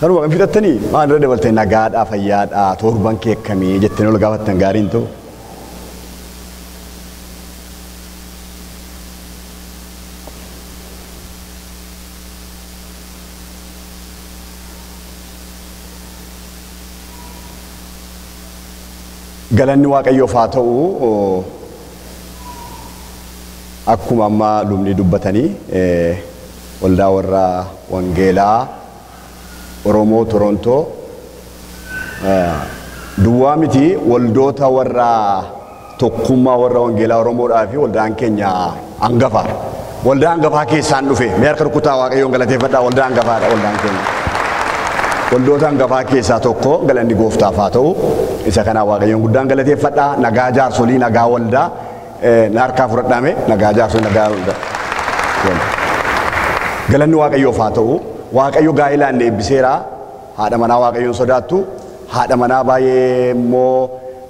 Kanuma kan fixattanii maal irra dabaltee nagaadhaa fayyaadhaa torban kee akkamii jettanii ol gaafattan gaariin ta'u. Galanni Waaqayyoof haa ta'u akkuma amma lumni dubbatanii waldaa warra wangeelaa Oromoo Torontoo duwwaa miti waldoota warra tokkummaa warra wangeelaa Oromoodhaa fi waldaan keenya hangafa. Waldaa hangafaa keessaan dhufe mee harka rukutaa Waaqayyoon galateeffadhaa waldaa hangafaadha waldaan keenya. Waldoota hangafaa keessaa tokko galanni Gooftaaf haa ta'u isa kana Waaqayyoon guddaan galateeffadhaa nagaa jaarsolii nagaa waldaa na harkaa fudhadhaame nagaa jaarsolii nagaa waldaa. Galanni Waaqayyoof haa ta'u Waaqayyo gaa'elaan eebbiseera haadha manaa Waaqayyoon sodaattu haadha manaa baay'ee immoo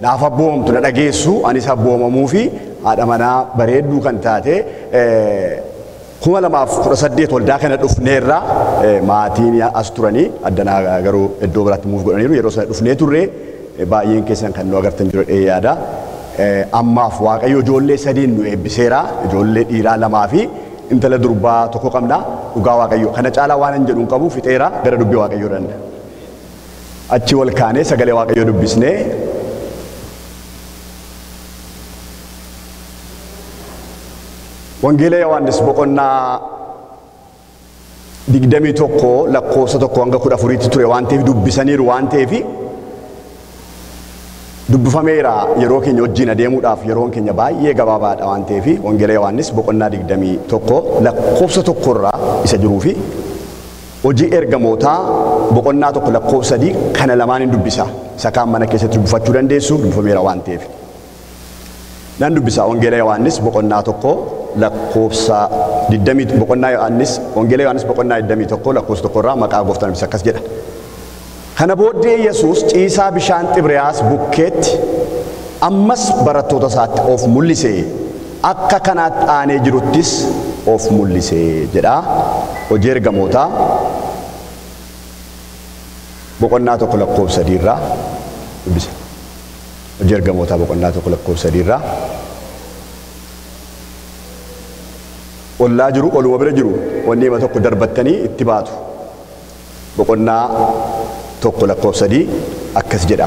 naaf abboomtu na dhageessu anis abboomamuu fi haadha manaa bareedduu kan taate 2018 waldaa kana dhufneerra maatiin as turanii addanaa garuu iddoo biraatti muuf godhaniiru yeroo sana dhufnee turre baay'een keessan kan nu agartan jiru yaada ammaaf Waaqayyo ijoollee sadiin nu eebbiseera ijoollee dhiiraa lamaa fi intala durbaa tokko qabna dhugaa Waaqayyo kana caalaa waan hin jedhuun qabu fixeera gara dubbii Waaqayyo danna achi wal kaanee sagalee Waaqayyo dubbisnee Wangeela Yohaannis boqonnaa 21 lakkoofsa 1 hanga 14 ture waan ta'eef dubbisaniiru waan ta'eef dubbifameera yeroo keenya wajjin adeemuudhaaf yeroon keenya baay'ee gabaabaadha waan ta'eef Wangeela Yohaannis boqonnaa 21 lakkoofsa 1 irraa isa jiruu fi hojii ergamootaa boqonnaa 1 lakkoofsa 3 kana lamaan hin dubbisa isa kaan mana keessatti dubbifachuu dandeessu dubbifameera waan ta'eef nan dubbisa Wangeela Yohaannis boqonnaa 1 lakkoofsa 20 boqonnaa Yohaannis Wangeela Yohaannis boqonnaa 21 lakkoofsa 1 irraa maqaa Gooftaan ibsa akkas jedha. Kana booddee Yesuus ciisaa bishaan Xibriyaas bukkeetti ammas barattoota isaatti of mul'ise akka kanaatti aanee jiruttis of mul'ise jedha. Hojii ergamootaa boqonnaa 1 lakkoofsa 3 irraa dubbisa. Hojii ergamootaa boqonnaa 1 lakkoofsa 3 irraa ollaa jiru oluma bira jiru wanni hima tokko darbattanii itti baatu boqonnaa 1 lakkoofsa 3 akkas jedha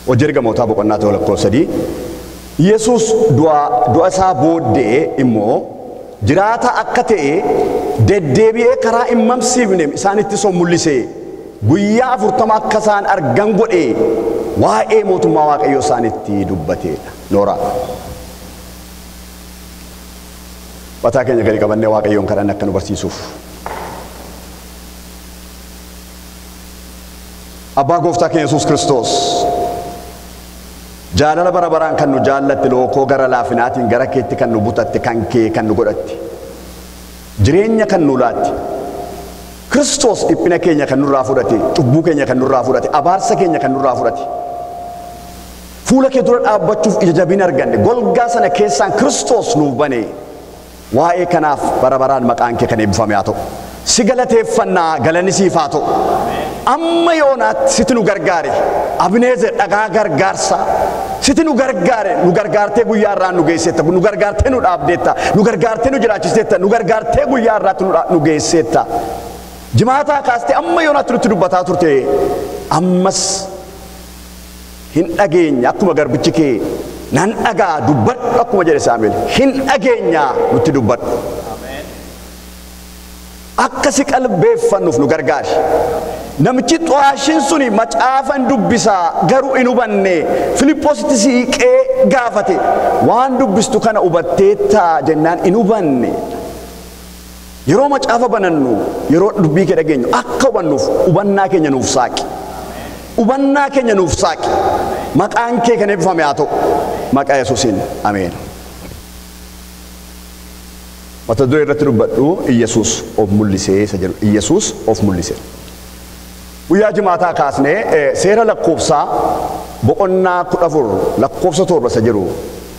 hojii ergamootaa boqonnaa 1 lakkoofsa 3 Yesuus du'a isaa booddee immoo jiraata akka ta'e deddeebi'ee karaa hin mamsiifne isaanitti son mul'ise guyyaa 40 akka isaan argan godhe waa'ee mootummaa Waaqayyoo isaanitti dubbateedha noora. Mataa keenya gadi qabannee Waaqayyoon kadhanne akka nu barsiisuuf. Abbaa Gooftaa keenya Yesuus Kiristoos jaalala bara baraan kan nu jaallatte lookoo gara laafinaatiin gara keetti kan nu butatte kan kee kan nu godhatte jireenya kan nu laatte Kiristoos dhiphina keenya kan nurraa fudhate cubbuu keenya kan nurraa fudhate abaarsa keenya kan nurraa fudhate fuula kee dura dhaabbachuuf ija jabina arganne golgaa sana keessaan Kiristoos nuuf bane waa'ee kanaaf bara baraan maqaan kee kan eebbifame haa ta'u si galateeffannaa galanni siif haa ta'u amma yoonaatti sitti nu gargaare Abneezer dhagaa gargaarsa sitti nu gargaare nu gargaartee guyyaa irraa nu geessetta nu gargaartee nu dhaabdeetta nu gargaartee nu jiraachisteetta nu gargaartee guyyaa irraatti nu geessetta jimaataa kaastee amma yoonaatti nutti dubbataa turte ammas hin dhageenya akkuma garbichi kee nan dhagaa dubbadhu akkuma jedhe Saamu'eel hin dhageenya nutti dubbadhu akka si qalbeeffannuuf nu gargaari namichi xu'aashiin suni macaafan dubbisaa garuu hin hubanne Filiphositti siiqee gaafate waan dubbistu kana hubatteetta jennaan hin hubanne yeroo macaafa banannu yeroo dubbii kee dhageenyu akka hubannuuf hubannaa keenya nuuf saaqi hubannaa keenya nuuf saaqi maqaan kee kan eebbifame haa ta'u maqaa Yesuusiin ameen. Mata duree irratti dubbadhu Iyesuus of mul'isee isa jedhu Iyesuus of mul'ise. Guyyaa jimaataa kaasnee seera lakkoofsaa boqonnaa 14 lakkoofsa 7 isa jedhu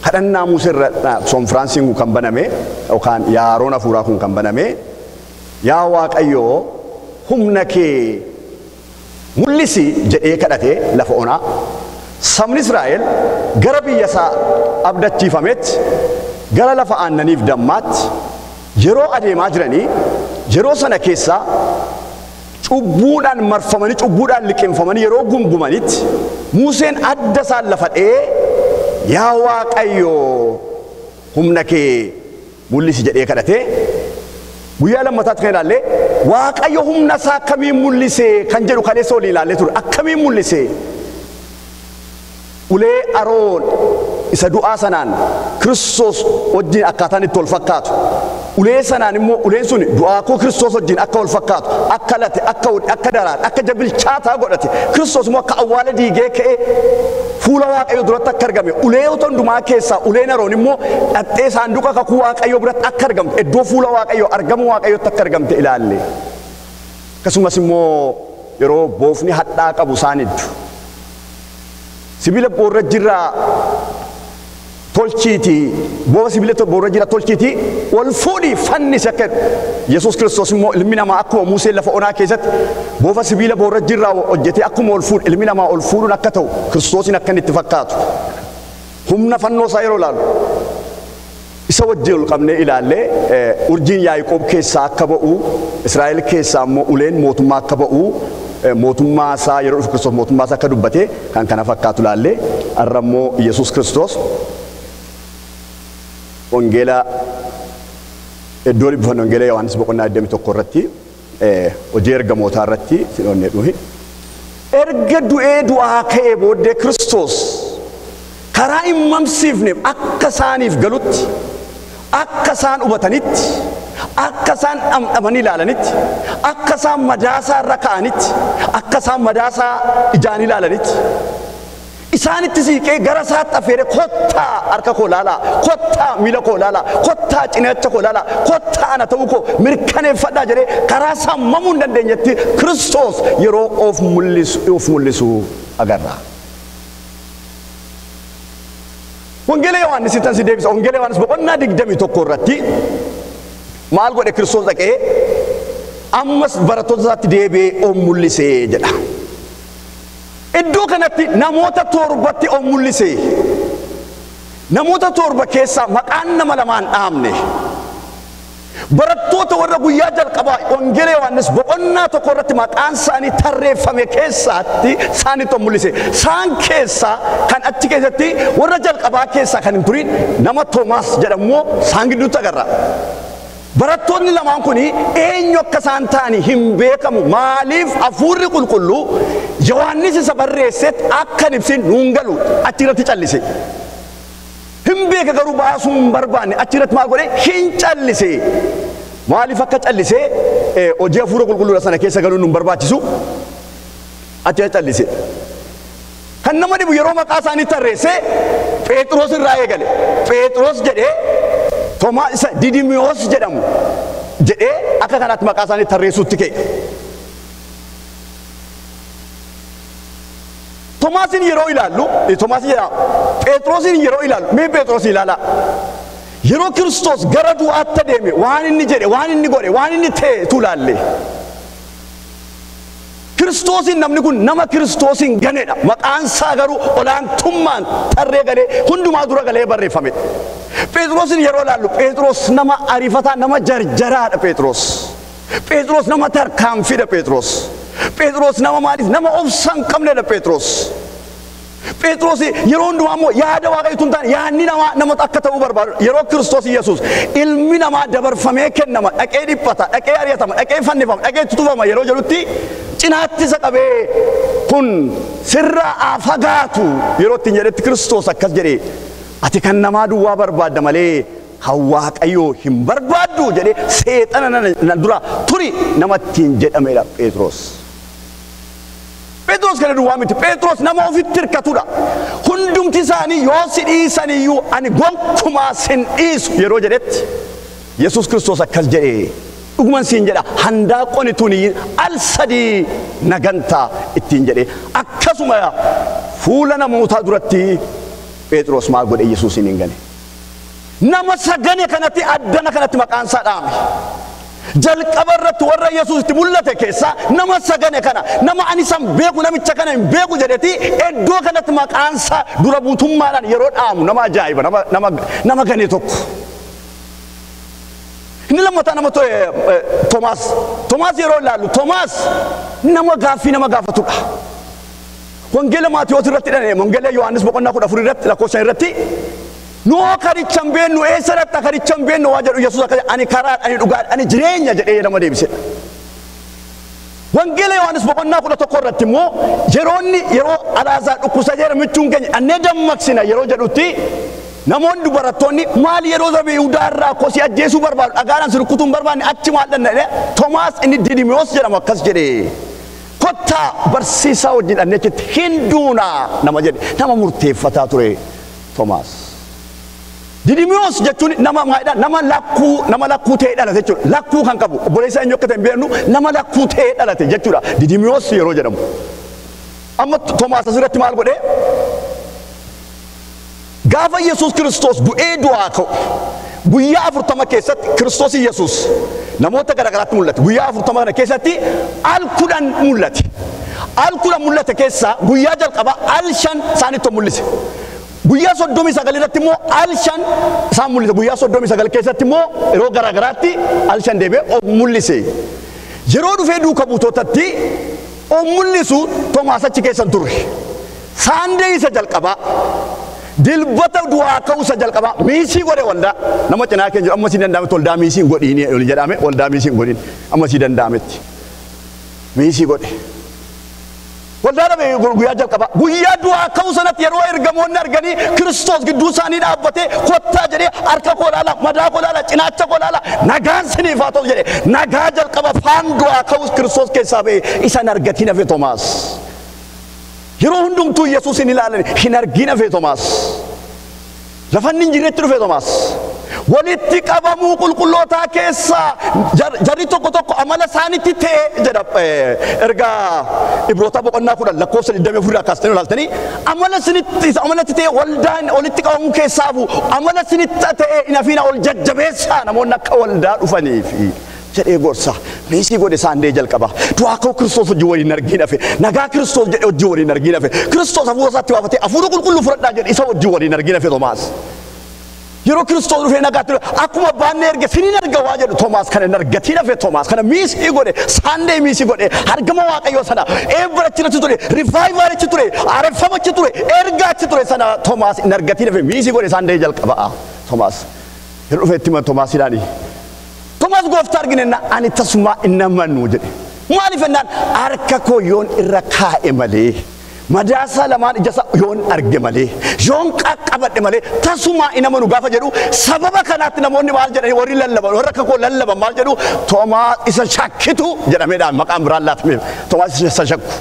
kadhannaa Musee irra konfiraansiin kun kan baname yookaan yaaroon hafuuraa kun kan baname yaa Waaqayyoo humna kee mul'isi jedhee kadhatee lafa onaa sabni Israa'el gara biyya isaa abdachiifametti gara lafa aannaniif dammaatti yeroo adeemaa jiranii yeroo sana keessaa cubbuudhaan marfamanii cubbuudhaan liqeeffamanii yeroo gungumanitti Museen adda isaan lafa dhee yaa Waaqayyo humna kee mul'isi jedhee kadhatee guyyaa lammataatti kan ilaalle Waaqayyo humna isaa akkamiin mul'ise kan jedhu kaleessa olii ilaallee ture. Akkamiin mul'ise ulee Aroon isa du'aa sanaan Kiristoos wajjin akkaataan itti wal fakkaatu ulee sanaan immoo uleen sun du'aa koo Kiristoos wajjin akka wal fakkaatu akka late akka wudhi akka daraan akka jabilchaataa godhate Kiristoos immoo akka awwaala diigee ka'ee fuula Waaqayyo duratti akka argame ulee hundumaa keessaa uleen Aroon immoo dhattee saanduqa kakuu Waaqayyo biratti akka argamte iddoo fuula Waaqayyo argamu Waaqayyotti akka argamte ilaalle. Akkasumas immoo yeroo boofni hadhaa qabu isaaniddu sibiila boorra jirraa tolchiiti boofa sibiila boorra jirraa tolchiiti wal fuudhii fannise akka Yesuus Kiristoos immoo ilmi namaa akkuma Museen lafa onaa keessatti boofa sibiila boorra jirraa hojjetee akkuma wal fuudhu ilmi namaa ol fuudhuun akka ta'u Kiristoosin akka inni itti fakkaatu humna fannoo isaa yeroo ilaalu isa wajjin ol qabnee ilaallee urjiin Yaaqoob keessaa akka ba'u Israa'el keessaa immoo uleen mootummaa akka ba'u mootummaa isaa yeroo dhufu Kiristoos mootummaa isaa akka dubbate kan kana fakkaatu ilaallee har'a immoo Yesuus Kiristoos wangeela iddoo dhibbanna wangeela Yohaannis boqonnaa 21 irratti hojii ergamootaa irratti sinonnee dhuhi erga du'ee du'aa ka'ee booddee Kiristoos karaa hin mamsiifneef akka isaaniif galutti akka isaan hubatanitti akka isaan dhamdhamanii ilaalanitti akka isaan madaasaa irra ka'anitti akka isaan madaasaa ijaan ilaalanitti isaanitti siiqee gara isaatti affeeree kottaa harka koo laalaa kottaa miila koo laalaa kottaa cinaacha koo laalaa kottaa ana ta'uu koo mirkaneeffadhaa jedhee karaa sammamuu hin dandeenyetti Kiristoos yeroo of mul'isu agarra. Wangeela Yohaannis itti si deebisa. Wangeela Yohaannis boqonnaa 21 irratti maal godhe Kiristoos dhaqee ammas barattoota isaatti deebi'ee of mul'ise jedha. Iddoo kanatti namoota torbatti of mul'ise. Namoota torba keessaa maqaan nama lamaan dhaamne. Barattoota warra guyyaa jalqabaa Wangeela Yohaannis boqonnaa tokko irratti maqaan isaanii tarreeffame keessaatti isaanitti of mul'ise. Isaan keessaa kan achi keessatti warra jalqabaa keessaa kan hin turin nama Toomaas jedhamu isaan gidduutti agarra. Barattoonni lamaan kun eenyu akka isaan ta'anii hin beekamu. Maaliif hafuurri qulqulluu Yohaannis isa barreessetti akka hin ibsin nuun galu achirratti callise. Hin beeka garuu baasuu hin barbaanne achirratti maal godhe hin callise. Maaliif akka callise hojii hafuura qulqulluudha sana keessa galuun nu barbaachisu achirratti callise. Kan nama dhibu yeroo maqaa isaanii tarreesse Phexros irraa eegale. Phexros jedhee Toomaas isa Didimiyoos jedhamu jedhee akka kanaatti maqaa isaanii tarreessuutti ka'e. Toomaasin yeroo ilaallu Toomaas jedha Phexrosin yeroo ilaallu mee Phexros ilaala. Yeroo Kiristoos gara du'aatti deeme waan inni jedhe waan inni godhe waan inni ta'e tu ilaalle. Kiristoosin namni kun nama Kiristoosin ganedha. Maqaan isaa garuu olaantummaan tarree galee hundumaa dura galee barreeffame. Phexrosin yeroo ilaallu Phexros nama ariifataa nama jarjaraadha Phexros. Phexros nama tarkaanfiidha Phexros. Phexros nama maaliif nama obsan qabnedha Phexros. Phexros yeroo hundumaa immoo yaada Waaqayyoo tun taane yaadni nama akka ta'uu barbaadu yeroo Kiristoos Yesuus ilmi namaa dabarfamee kennama dhaqee dhiphata dhaqee ari'atama dhaqee fannifama dhaqee tutubama yeroo jedhutti cinaatti isa qabee kun sirraa fagaatu yeroo ittiin jedhetti Kiristoos akkas jedhee ati kan namaa duwwaa barbaadda malee kan Waaqayyoo hin barbaaddu jedhee seexana na dura turi nama ittiin jedhamedha Phexros. Phexros kana duwwaa miti. Phexros nama ofitti hirkatudha. Hundumti isaanii yoo si dhiisaniyyuu ani gonkumaa sin dhiisu yeroo jedhetti Yesuus Kiristoos akkas jedhee dhuguman siin jedha handaaqonni tuni al sadii nagantaa ittiin jedhee akkasuma fuula namootaa duratti Phexros maal godhe Yesuusin hin gane. Nama sagane kanatti addana kanatti maqaan isaa dhaame. jalqabarratti warra Yesuus itti mul'ate keessa nama sagane kana nama ani san beeku namicha kana hin beeku jedheti iddoo kanatti maqaansa dura buutummaadhaan yeroo dhaamu nama ajaa'iba nama ganee tokko. Inni lammataa nama Toomaas yeroo ilaallu Toomaas nama gaafatudha. Wangeela Maatiyyoos irratti dhane wangeela Yohaannis boqonnaa 14 irratti lakkoofsa irratti noo karichan beennu eessatti karichan beennu waa jedhu Yesuus akka ani karaa ani dhugaa ani jireenya jedhee nama deebise. Wangeela Yohaannis boqonnaa 11 irratti immoo yeroo Alaazaar dhukkubsa jira michuun keenya annee dammaqsina yeroo jedhutti namoonni barattoonni maal yeroo zabe Yihudaa irraa kosii ajjeesuu barbaadu dhagaadhaan si rukutuun barbaadne achi maal dhandhadhe Toomaas inni Didimiyoos jedhamu akkas jedhee kottaa barsiisaa wajjin anneechitti hinduuna nama jedhe nama murteeffataa ture Toomaas. Didimiyoos jechuun nama lakkuu ta'ee dhalate jechuudha. Lakkuu kan qabu obboleessa eenyu akka ta'e hin beeknu nama lakkuu ta'ee dhalate jechuudha. Didimiyoos yeroo jedhamu. Amma Toomaas asirratti maal godhee? Gaafa Yesuus Kiristoos du'ee du'aa ka'u guyyaa 40 keessatti Kiristoos Yesuus namoota garagaraatti mul'ate. Guyyaa 40 kana keessatti al-10 mul'ate. Al-10 mul'ate keessaa guyyaa jalqabaa al-5 isaanitti mul'ise. Guyyaa 39 irratti immoo al-5 isaan mul'ise. Guyyaa 39 keessatti immoo yeroo garagaraatti al-5 deebi'ee mul'ise. Yeroo dhufee duuka buutootatti mul'isu Toomaas achi keessan turre. Saandee isa jalqabaa dilbata du'aa ka'uusa jalqabaa miisii godhe waldaa nama cinaa keenya amma si danda'ametti waldaa miisii hin godhiini oli jedhame waldaa miisii hin godhin amma si danda'ametti miisii godhe waldaa dhabe guyyaa jalqabaa guyyaa du'aa ka'uu sanatti yeroo ergamoonni arganii Kiristoos gidduu isaanii dhaabbatee kottaa jedhee harka koo ilaala madaa koo ilaala cinaacha koo ilaala nagaan siniif haa ta'u jedhe nagaa jalqaba faan du'aa ka'uus Kiristoos keessaa ba'e isan argatiin hafe Toomaas. Yeroo hundumtuu Yesuus hin ilaalan hin argin hafe Toomaas. Lafanni hin jirretti dhufe Toomaas. Walitti qabamuu qulqullootaa keessaa jarri tokko amala isaanitti ta'e jedha ergaa Ibroota boqonnaa 10 lakkoofsa 24 akkas ta'e ilaaltanii amalatti ta'e waldaan walitti qabamuu keessaafu amala isinitti ta'e inafiina ol jajjabeessaa namoonni akka waldaa dhufaniif. jedhee gorsa miisii godhe saandee jalqaba du'aa ka'uu Kiristoos hojii waliin argin hafe nagaa Kiristoos jedhe hojii waliin argin hafe Kiristoos hafuura isaatti baafatee hafuura qulqulluu fudhadhaa jedhe isa hojii waliin argin hafe Toomaas. Yeroo Kiristoos dhufee nagaatti akkuma baannee erge siniin arga waa jedhu Toomaas kana hin argatiin hafe Toomaas kana miisii godhe saandee miisii godhe argama Waaqayyoo sana eebba achi ture rivaayivaal achi ture aareffama achi ture erga achi ture sana Toomaas hin argatiin hafe miisii godhe saandee jalqaba Toomaas. Yeroo dhufeetti mana Toomaas ilaali. Toomaas gooftaa arginenna ani tasuma innamannu jedhe maaliif ennaan harka koo yoon irra kaa'e malee madaasa lamaan ijasa yoon arge malee yoon qaqqabadhe malee tasuma inamanu gaafa jedhu sababa kanaatti namoonni maal jedhani warri lallaban warra akka koo lallaban maal jedhu Toomaas isa shakkitu jedhameedhaan maqaan biraan laatame Toomaas isa shakku.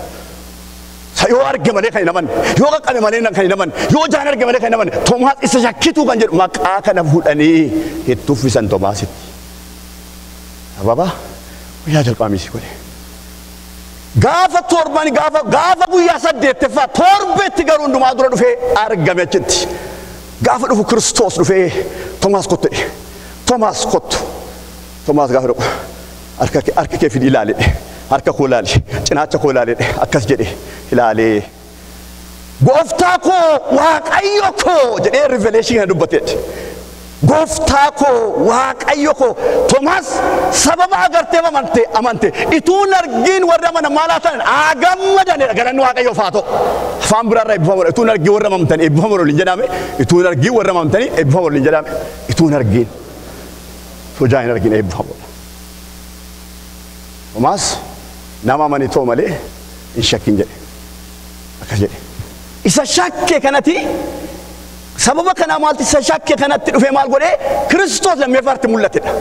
Yoo arge malee kan inaman yoo qaqqabe malee kan inaman yoo jaan arge malee kan inaman Toomaas isa shakkitu kan jedhu maqaa kana fuudhanii itti uffisan Toomaasitti. Baba, guyyaa jalqabaa miisii godhe. Gaafa torban gaafa guyyaa 8ffaa torbeetti garuu hundumaa dura dhufee argame achitti. Gaafa dhufu Kiristoos dhufee Toomaas kottu jedhe. Toomaas kottu. Toomaas gaafa dhufu harka kee fidi ilaale. Harka koo ilaale. Cinaacha koo ilaale. Akkas jedhe ilaalee. Gooftaa koo Waaqayyo koo jedhee riiveeleeshinii kana dubbateetti. Gooftaa koo Waaqayyo koo Toomaas sababa agartee amante ituun argin warra mana maalaatan agammadanidha garanni Waaqayyoof haa ta'u afaan biraarraa eebbifamuudha ituun argin warra mamtanii eebbifamuudha waliin jedhame ituun argin warra mamtanii eebbifamuudha waliin jedhame ituun argin sojaa hin argin eebbifamuudha. Toomaas nama amanitoo malee hin shakkin jedhe akkas jedhe isa shakke kanatti sababa kana maalti isa shakke kanatti dhufe maal godhe Kiristoos lammeeffaatti mul'atedha.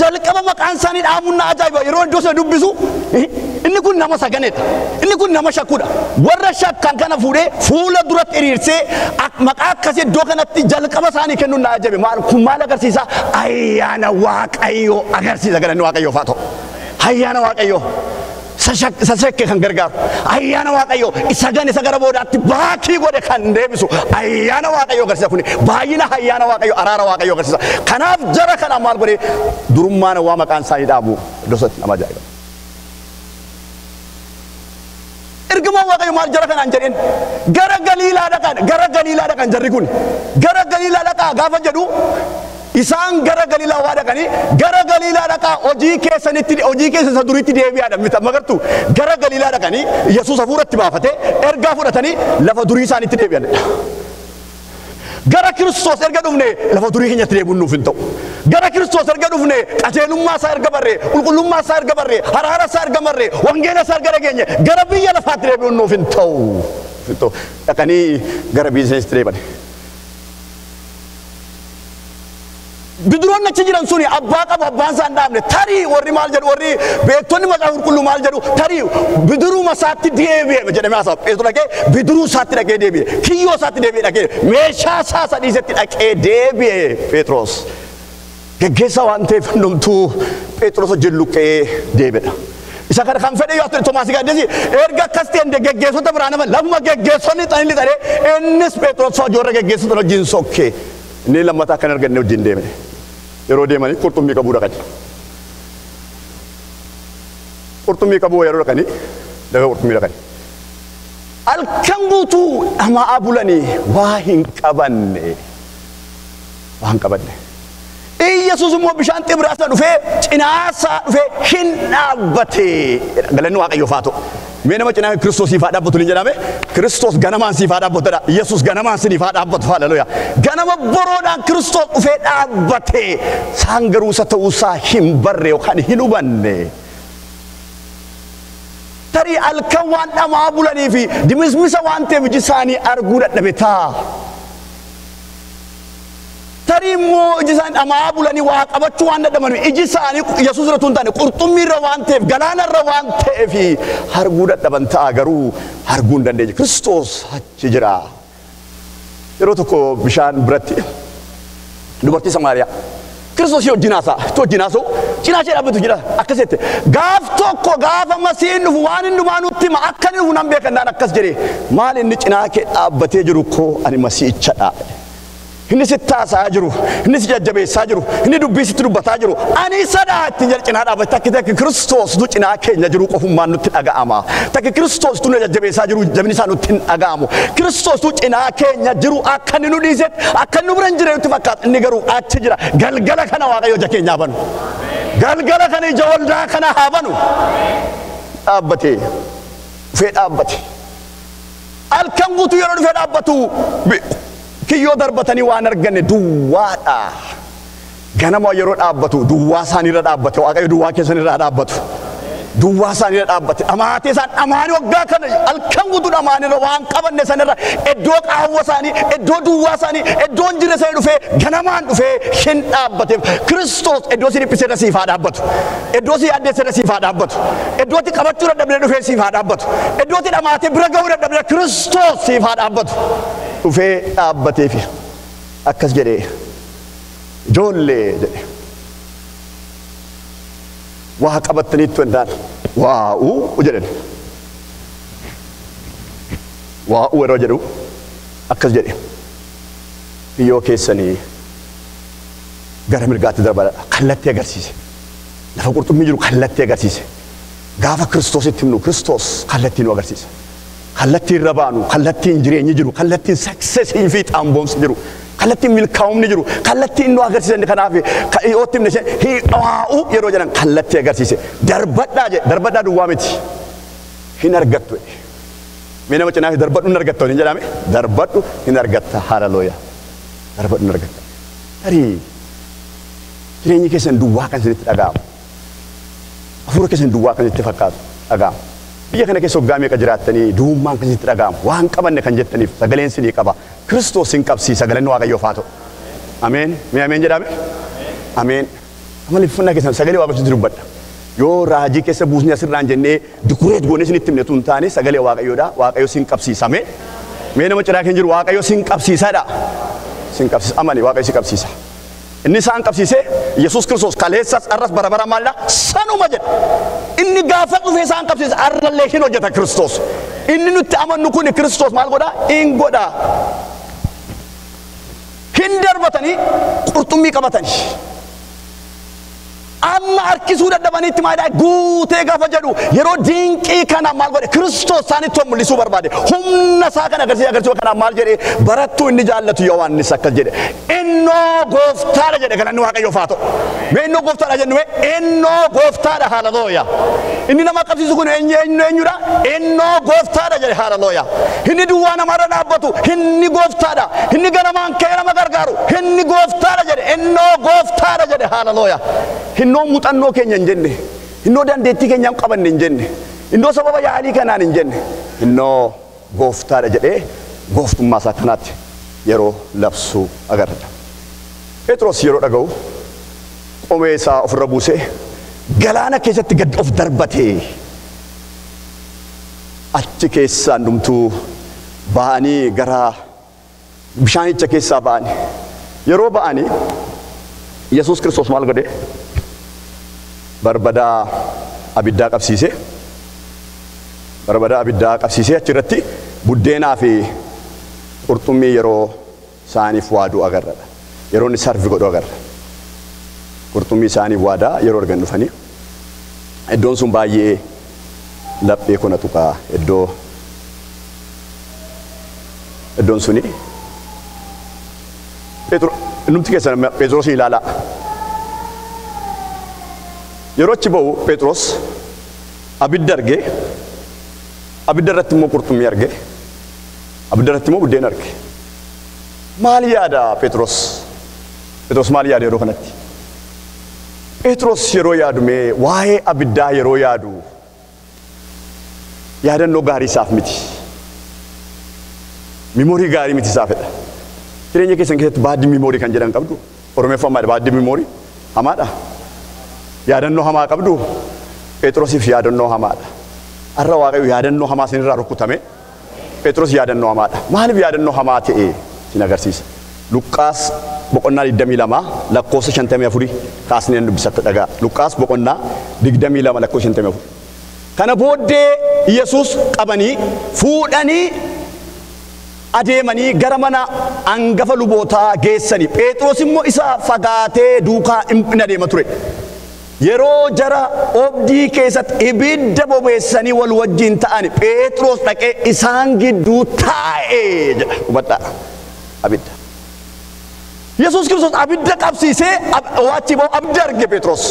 Jalqaba maqaan isaanii dhaamunna ajaa'iba yeroo iddoo sana dubbisu inni kun nama saganedha inni kun nama shakkuudha warra shakkan kana fuudhee fuula duratti hiriirsee maqaa akkasii iddoo kanatti jalqaba isaanii kennuun na ajaa'ibe kun maal agarsiisa ayyaana Waaqayyoo agarsiisa galanni Waaqayyoof haa ta'u ayyaana Waaqayyoo sasakke kan gargaaru ayyaana waaqayyo isa gara boodaatti baakii godhe kan deebisu ayyaana waaqayyo agarsiisa kun baay'ina ayyaana waaqayyo araara waaqayyo agarsiisa kanaaf jara kana maal godhe durummaan waa maqaan isaanii dhaabu dosatti nama ajaa'iba ergamaan waaqayyo maal jara kanaan jedheen gara Galiilaa dhaqan jarri kun gara Galiilaa dhaqaa gaafa jedhu isaan gara Galiilaa waa dhaqanii gara Galiilaa dhaqaa hojii keessa duriitti deebi'aadha mita magartu gara Galiilaa dhaqanii Yesuus hafuuratti baafatee ergaa fudhatanii lafa durii isaaniitti deebi'an gara Kiristoos erga dhufne lafa durii keenyatti deebi'uun nuuf hin ta'u gara Kiristoos erga dhufne qajeelummaa isaa erga barree qulqullummaa isaa erga barree araara isaa erga barree wangeela isaa erga dhageenye gara biyya lafaatti deebi'uun nuuf hin ta'u dhaqanii gara biyya isaaniitti deebi'an bidiroon achi jiran suni abbaa qabu abbaan isaa hin dhaabne tarii warri maal jedhu warri beektonni macaafa qulqulluu maal jedhu tarii bidiruu isaatti deebi'e jedhamee haasa'u Phexros dhaqee bidiruu isaatti dhaqee deebi'e kiyyoo isaatti deebi'e dhaqee meeshaa isaa sadiisetti dhaqee deebi'e Phexros geggeessaa waan ta'eef hundumtuu Phexros wajjin luqqee deebi'edha isa kana kan fedhe yoo ta'e Toomaas Gaaddisi erga akkas ta'e geggeessota biraa nama lafuma geggeessonni xanilli ta'e innis Phexros ijoorra geggeessota wajjin sokkee inni lammataa kan arganne wajjin deeme yeroo deemanii qurxummii qabuu dhaqani qurxummii qabuu yeroo dhaqanii laga qurxummii dhaqani halkan guutuu dhamaa bulanii waa hin qabanne Yesuus immoo bishaan Xibraasa dhufee cinaasaa dhufee hin dhaabbate galanni waaqayyoof haa ta'u mee nama cinaa Kiristoos ifaa dhaabbatu ni jedhame Kiristoos ganamaan siifaa dhaabbatudha Yesuus ganamaan siniifaa dhaabbatu haleluuyaa ganama boroodhaan Kiristoos dhufee dhaabbate isaan garuu isa ta'uusaa hin barre yookaan hin hubanne tarii halkan waan dhamaa bulanii fi dimismisa waan ta'eef iji isaanii arguu dadhabe ta'a tarii immoo iji isaanii dhamaa bulanii waa qabachuu waan dadhabanu iji isaanii Yesuus irratti hin taane qurxummii irra waan ta'eef galaana irra waan ta'eef arguu dadhaban ta'a garuu arguu hin dandeenye Kiristoos achi jira yeroo tokko bishaan biratti dubartii Samaariyaa Kiristoos wajjin haasa'u cinaa ishee dhaabbatu jira akkasitti gaaf tokko gaafa Masiihiin dhufu waan inni dhumaa nutti hima akka inni dhufu nan beekannaan akkas jedhee maal inni cinaa kee dhaabbatee jiru koo ani Masiihichadha inni sitti haasa'aa jiru inni si jajjabeessaa jiru inni dubbii sitti dubbataa jiru ani isadha ittiin jedhe cinaa dhaabbate takki Kiristoos nu cinaa keenya jiru qofummaan nutti dhaga'ama takki Kiristoos nu jajjabeessaa jiru jabni isaa nutti hin dhaga'amu Kiristoos nu cinaa keenya jiru akka inni nu dhiisetti akka inni nu bira hin jirre nutti fakkaata inni garuu achi jira galgala kana waaqayyo ija keenya haa banu galgala kana ija waldaa kana haa banu dhaabbate dhufee dhaabbate halkan guutuu yeroo dhufee dhaabbatu kiyyoo darbatanii waan arganne duwwaadha ganama yeroo dhaabbatu duwwaa isaaniirra dhaabbate waaqayyo duwwaa keessanirraa dhaabbatu duwwaa isaaniirra dhaabbate dhamaatee isaan dhamaanii waggaa kana halkan guutuu dhamaanirra waan qabanne sanirra iddoo qaawwa isaanii iddoo duwwaa isaanii iddoon jireenya isaanii dhufee ganamaan dhufee hin dhaabbateef Kiristoos iddoo si dhiphiseerra siif haa dhaabbatu iddoo si yaaddeesseerra siif haa dhaabbatu iddootti qabachuu dadhabne dhufee siif haa dhaabbatu iddootti dhamaatee bira ga'uu dadhabne Kiristoos siif haa dhaabbatu dhufee dhaabbateef akkas jedhee ijoollee jedhe waa qabattaniitu endaan waa'uu jedhan waa'uu yeroo jedhu akkas jedhe kiyyoo keessanii gara mirgaatti darbadha kallattii agarsiise lafa qurxummii jiru kallattii agarsiise gaafa Kiristoositti himnu Kiristoos kallattii nu agarsiisa kallattii irra baanu kallattiin jireenyi jiru kallattiin saksesii fi xaamboomsi jiru kallattiin milkaa'umni jiru kallattiin nu agarsiisan kanaaf dhiyootti himne waa'uu yeroo jedhan kallattii agarsiise darbadhaa duwwaa miti hin argattu mee nama cinaa darbadhu hin argatta hin jedhame darbadhu hin argatta haleluuyaa darbadhu hin argatta tarii jireenyi keessan duwwaa kan isinitti dhaga'amu hafuura keessan duwwaa kan isinitti fakkaatu dhaga'amu biyya kana keessa hoggaa meeqa jiraattanii duwwummaan kan isinitti dhaga'amu waan qabanne kan jettaniif sagaleen isinii qaba Kiristoos hin qabsiisa galanni waaqayyoof haa ta'u ameen mee ameen jedhame ameen amaleeffannaa keessan sagalee waaqayyootti dubbadha yoo raajii keessa buusni asirraan jennee dukureet goonee isinitti himne tun taane sagalee waaqayyoodha waaqayyo sin qabsiisa mee nama ciraa keenya jiru waaqayyo sin qabsiisaadha sin qabsiisa amani waaqayyo sin qabsiisa Inni isaan qabsiise Yesuus Kiristoos kaleessas arras bara maalidha sanuma jedha. Inni gaafa dhufee isaan qabsiise arrallee hin hojjeta Kiristoos. Inni nutti amannu kun Kiristoos maal godha? In godha. Hin darbatanii qurxummii qabatanii. Amma harkisuu dadhabanitti maal guutee gaafa jedhu yeroo dinqii kana maal godhe Kiristoos isaanitti mul'isuu barbaade humna isaa kana agarsiisuu kana maal jedhe barattuu inni jaallatu Yohaannis akkas jedhe innoo gooftaadha jedhe galanni Waaqayyoof haa ta'u. Mee innoo gooftaadha jennu innoo gooftaadha haalelooyaa. Inni nama qabsiisu kun eenyudha? Innoo gooftaadha jedhe haalelooyaa. Inni duwwaa namarra dhaabbatu inni gooftaadha. Inni ganamaan kee nama gargaaru inni gooftaadha jedhe innoo gooftaadha jedhe haalelooyaa. Innoo muuxannoo keenya hin jenne, innoo dandeettii keenya hin qabanne hin jenne, innoo sababa yaalii kanaan hin jenne, innoo gooftaadha jedhee gooftummaa isaa kanaatti yeroo labsuu agarra. Phexros yeroo dhaga'u qomee isaa ofirra buusee galaana keessatti gad of darbatee achi keessaa hundumtuu ba'anii gara bishaanicha keessaa ba'anii yeroo ba'anii Yesuus Kiristoos maal godhe? Barbadaa abiddaa qabsiise. Barbadaa abiddaa qabsiisee achirratti buddeenaa fi qurxummii yeroo isaaniif waaduu agarra. Yeroo inni sarvi godhu agarra. Qurxummii isaaniif waadaa yeroo argan dhufanii. Iddoon sun baay'ee laphee kana tuqaa iddoon suni numti keessan Phexros ilaalaa. Yeroo achi ba'u Phexros abidda arge, abidda irratti immoo qurxummii arge, abidda irratti immoo buddeen arge. Maal yaada Phexros? Phexros maal yaada yeroo kanatti? Phexros yeroo yaadu mee waa'ee abiddaa yeroo yaadu yaadannoo gaarii isaaf miti. Miimoorii gaarii miti isaafidha. Jireenya keessan keessatti baaddi miimoorii kan jedhan qabdu. Oromeeffamaadha baaddi miimoorii hamaadha. Yaadannoo hamaa qabdu. Phexrosiif yaadannoo hamaadha. Har'a Waaqayyo yaadannoo hamaa isinirraa rukkutame. Phexros yaadannoo hamaadha. Maaliif yaadannoo hamaa ta'e isin agarsiisa? Luqqaas boqonnaa 22 lakkoofsa 54 kaasnee dubbisatti dhagaa. Luqqaas boqonnaa 22 lakkoofsa 54. Kana booddee Yesuus qabanii fuudhanii adeemanii gara mana hangafa lubootaa geessanii. Phexros immoo isa fagaatee duukaa hin adeema ture. Yeroo jara obdii keessatti ibidda bobeessanii wal wajjin ta'an Phexros dhaqee isaan gidduu taa'ee jedha. Hubadhaa abidda. Yesuus Kiristoos abidda qabsiisee waachi ba'u abidda arge Phexros.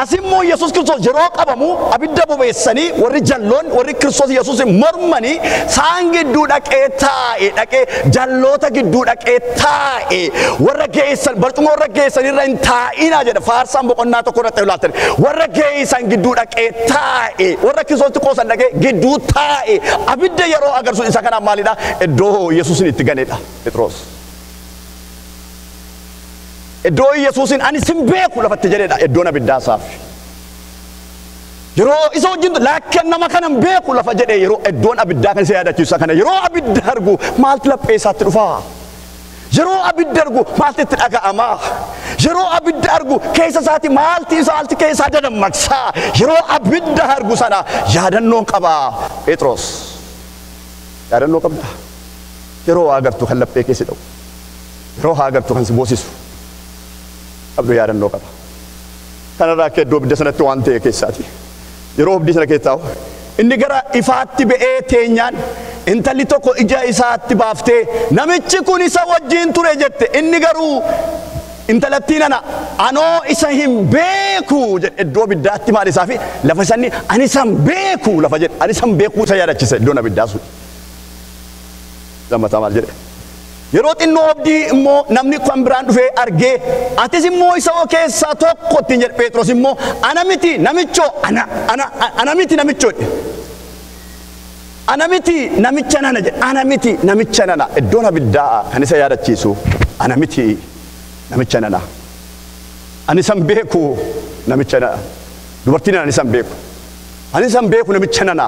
Asimmoo Yesuus Kiristoos yeroo qabamu abidda bobeessanii warri jalloon warri Kiristoos Yesuus mormanii isaan gidduu dhaqee taa'ee jalloota gidduu dhaqee taa'ee warra geessan barcuma warra geessan irra hin taa'inaa jedha faarsaan boqonnaa tokko irratti ilaatan warra geessan gidduu dhaqee taa'ee warra Kiristoos qoosan dhaqee gidduu taa'ee abidda yeroo agarsiisu isa kanaan maalidha iddoo Yesuusin itti ganedha Phexros. Iddoo Yesuusin ani sin beeku lafatti jedhedha iddoon abiddaa isaaf. Yeroo isa wajjin laakiin nama kanan beeku lafa jedhee yeroo iddoon abiddaa kan isa yaadachiisa kana yeroo abidda argu maaltu laphee isaatti dhufaa? Yeroo abidda argu maaltu itti dhaga'amaa? Yeroo abidda argu keessa isaatti maalti keessa dadammaqsaa? Yeroo abidda argu sana yaadannoo qabaa Phexros. Yaadannoo qabda. Yeroo agartu kan laphee keessa dhawu. Yeroo agartu kan si boosisu. Abduu yaadannoo qaba. Kanarraa akka iddoo abidda sanatti waan ta'e keessaati. Yeroo abiddi sana keessaa inni gara ifaatti ba'ee teenyaan intalli tokko ija isaatti baaftee namichi kun isa wajjin ture jette inni garuu intalattiin ana anoo isa hin beeku jedhe iddoo abiddaatti maal isaa fi lafa sanni ani san beeku lafa jedhe ani san beekuu isa yaadachise iddoon abiddaa sun. Lammataa maal jedhe? Yeroo xinnoo abdii immoo namni kan biraan dhufee argee atis immoo isa keessaa tokko ittiin jedhe Phexros immoo ana miti namichoo ana miti namichoo ana miti namicha nana jedhe ana miti namicha nana iddoon abiddaa kan isa yaadachiisu ana miti namicha nana ani san beeku namicha nana dubartiin ani san beeku namicha nana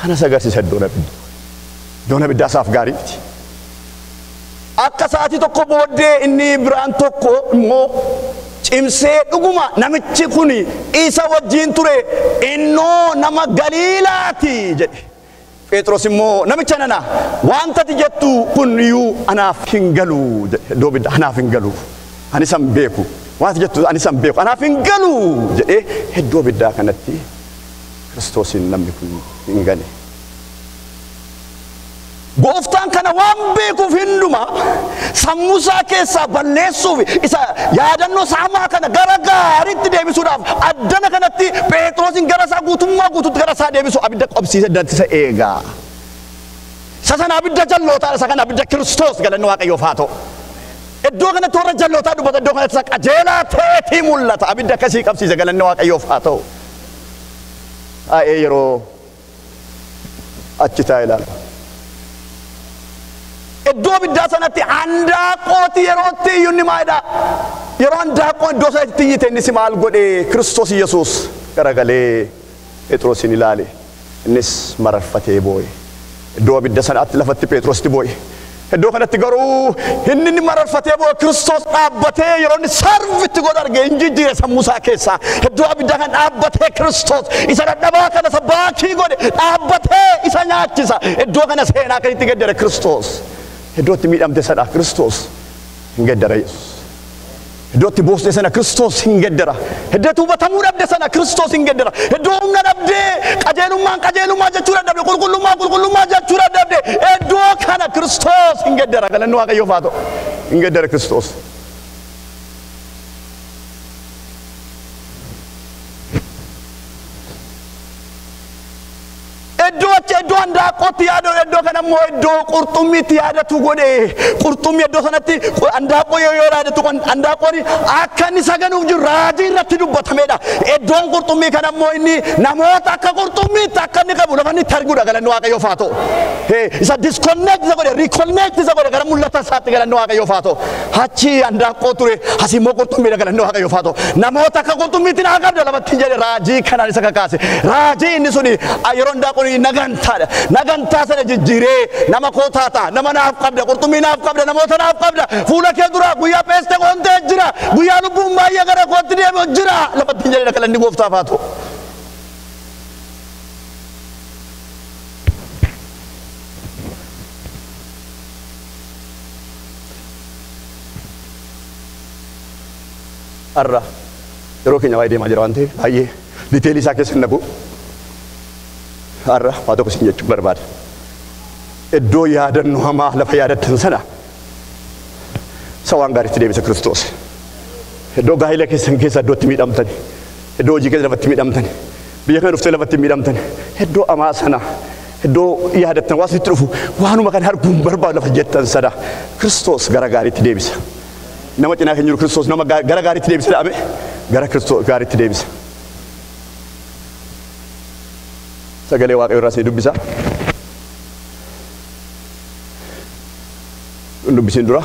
kana agarsiisa iddoon abiddaa isaaf gaarii miti. akka sa'aatii tokko booddee inni biraan tokko immoo cimsee dhuguma namichi kun isa wajjin ture innoo nama Galiilaati jedhe. Phexros immoo namicha nana wanta ati jettu kun iyyuu anaaf hin galu jedhe. Iddoo biddaa anaaf hin galu ani san beeku wanta jettu ani san beeku anaaf hin galu jedhe. Iddoo biddaa kanatti Kiristoosin namni kun hin gane. Gooftaan kana waan beekuuf hinduma sammuusaa keessaa balleessuuf isa yaadannoo saamaa kana gara gaariitti deebisuudhaaf addana kanatti Phexrosin gara isaa guutummaa guutuutti gara isaa deebisu abidda qabsiise dansa eegaa. Isa sana abidda jallootaa isa kana abidda Kiristoos galanni Waaqayyoof haa ta'u. Iddoo kanatti warra jallootaa dubbata iddoo kanatti isa qajeelaa ta'eetii mul'ata abidda akkasii qabsiise galanni Waaqayyoof haa ta'u. Yeroo achi taa'e ilaala. Iddoo biddaa sanatti handaaqooti yerootti iyyuu ni maayidha. Yeroo handaaqoon iddoo sanatti iyyite innis maal godhe Kiristoos Yesuus garagalee Phexrosin ilaale innis mararfatee boo'e. Iddoo bidda sanatti lafatti Phexrositti boo'e. Iddoo kanatti garuu inni mararfatee boo'e Kiristoos dhaabbatee yeroo inni sarvitti godhu arge hin jijjiire sammuusaa keessaa. Iddoo bidda kan dhaabbatee Kiristoos isa dadhabaa kana isa baakii godhe dhaabbatee isa nyaachisa. Iddoo kana seenaa kan itti gaddare Kiristoos. Iddootti miidhamte sana Kiristoos hin gaddara Yesuus. Iddootti booste sana Kiristoos hin gaddara. Iddootti hubatamuu dhabde sana Kiristoos hin gaddara. Iddoo humna dhabdee qajeelummaa jechuu dadhabde qulqullummaa jechuu dadhabde iddoo kana Kiristoos hin gaddara. Galanni Waaqayyoof haa ta'u. Hin gaddara Kiristoos. Iddoo handaaqootti yaaduu iddoo kana immoo iddoo qurxummiitti yaadatu godhe. Qurxummii iddoo sanatti handaaqoo yoo yaadatu handaaqoon akka inni saganuuf jiru raajii irratti dubbatameedha. Iddoon qurxummii kana immoo inni namoota akka qurxummiitti akka inni qabu lafa inni itti arguudha galanni Waaqayyoof haa ta'u. Isa disconnect isa godhe reconnect isa godhe gara mul'ata isaatti galanni Waaqayyoof haa ta'u. Achi handaaqoo ture asii immoo qurxummiidha galanni Waaqayyoof haa ta'u. Namoota akka qurxummiitti naa qabda lafatti jedhe raajii kanaan isa kakaase. Raajii inni suni yeroo handaaqoon nagantaadha. Nagantaa sana jijjiiree nama koo taata nama naaf qabda qurxummii naaf qabda namoota naaf qabda fuula kee dura guyyaa peeste qontee jira guyyaa lubbuun baay'ee gara kootti deemu jira lafatti hin jedhe galanni Gooftaaf haa ta'u. Arra yeroo keenya baay'ee deemaa jira waan ta'eef baay'ee diteelii isaa keessa hin naqu. Arra waa tokko isin jechuun barbaada. Iddoo yaadannoo hamaa lafa yaadattan sana isa waan gaariitti deebisa Kiristoos. Iddoo gaa'ila keessan keessa iddootti miidhamtan, iddoo hojii keessa lafatti miidhamtan, biyya kana dhuftee lafatti miidhamtan, iddoo hamaa sana iddoo yaadattan waan sitti dhufu waanuma kan arguun barbaadu lafa jettan sana Kiristoos gara gaariitti deebisa. Nama cinaa keenya jiru Kiristoos nama gara gaariitti deebisa dhaame gara Kiristoos gaariitti deebisa. Sagalee Waaqayyoo irraa dubbisa. Dubbisiin dura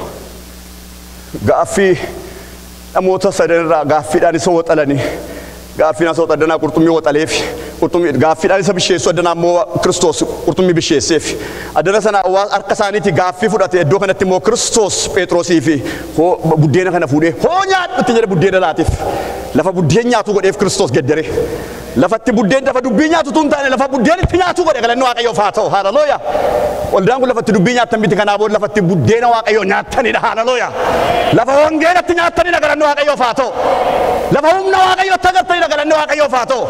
gaaffii namoota sadan irraa gaaffiidhaan isa waxalanii gaaffiin isa waxadanaa qurxummii waxaleef qurxummii gaaffiidhaan isa bisheessu addanaa immoo Kiristoos qurxummii bisheesseef addana sana harka isaaniitti gaaffii fudhate iddoo kanatti immoo Kiristoos Phexrosii fi buddeena kana fuudhee hoo nyaadhu itti jedhe buddeena laatiif lafa buddeen nyaatu godheef Kiristoos geddare. Lafatti buddeen lafa dubbii nyaatu tun taane lafa buddeen itti nyaatu godhe galanni Waaqayyoof haa ta'u. Haalelooyaa. Waldaan kun lafatti dubbii nyaattan miti kanaa booda lafatti buddeena Waaqayyoo nyaatanidha. Haalelooyaa. Lafa wangeelatti nyaatanidha galanni Waaqayyoof haa ta'u. Lafa humna Waaqayyootti agartanidha galanni Waaqayyoof haa ta'u.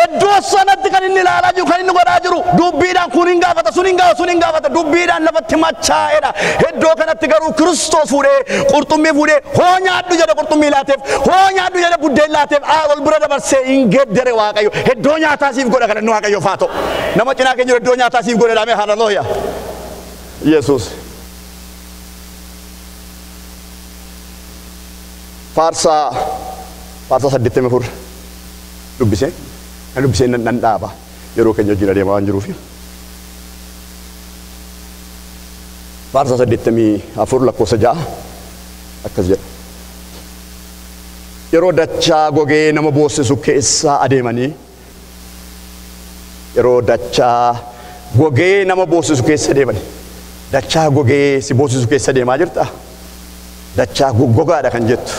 Iddoo sanatti kan inni ilaalaa jiru kan inni godhaa jiru dubbiidhaan kun hin gaafata sun hin gaafata dubbiidhaan lafatti machaa'edha. Iddoo kanatti garuu Kiristoos fuudhee qurxummii fuudhee hoo nyaadhu jedhe qurxummii laateef hoo nyaadhu jedhe buddeen laateef ol bira dabarsee hin geddare Waaqayyo. Iddoo nyaataa siif godha galanni Waaqayyoof haa ta'u. Nama cinaa keenya iddoo nyaataa siif godha dhaame haalelooyaa. Yesuus. Faarsaa 84 dubbisee nan dhaaba yeroo keenya jira deemaa waan jiruuf. Faarsaa 84 lakkoofsa 6 akkas jedha. Yeroo dachaa gogee nama boossisu keessa adeemanii yeroo dachaa gogee nama boossisu keessa adeemanii dachaa gogee si boosisu keessa deemaa jirta. Dachaa gogaadha kan jettu.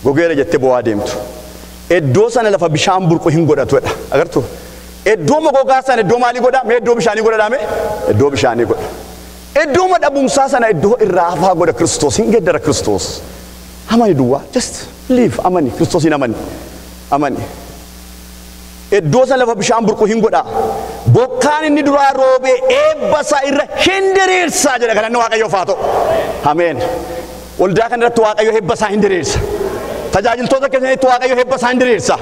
Gogeera jettee bo'aa deemtu. Iddoo sana lafa bishaan burqu hin godhatudha. Agartuu? Iddoo gogaa sana iddoo maalii godha? Mee iddoo bishaanii godhadhaa mee? Iddoo bishaanii godha. Iddoo dhabumsaa sana iddoo irraa hafaa godha Kiristoos. Hin geddara Kiristoos. Amani duwwaa. Just live amani. Kiristoosiin amani. Amani. Iddoo sana lafa bishaan burqu hin godha. Bokkaan inni duraa roobee eebba isaa irra hin diriirsa jedha galanni Waaqayyoof haa ta'u. Ameen. Waldaa kana irratti Waaqayyo eebba isaa hin diriirsa. Tajaajiltoota keessanitti Waaqayyo eebba isaa hin diriirsa.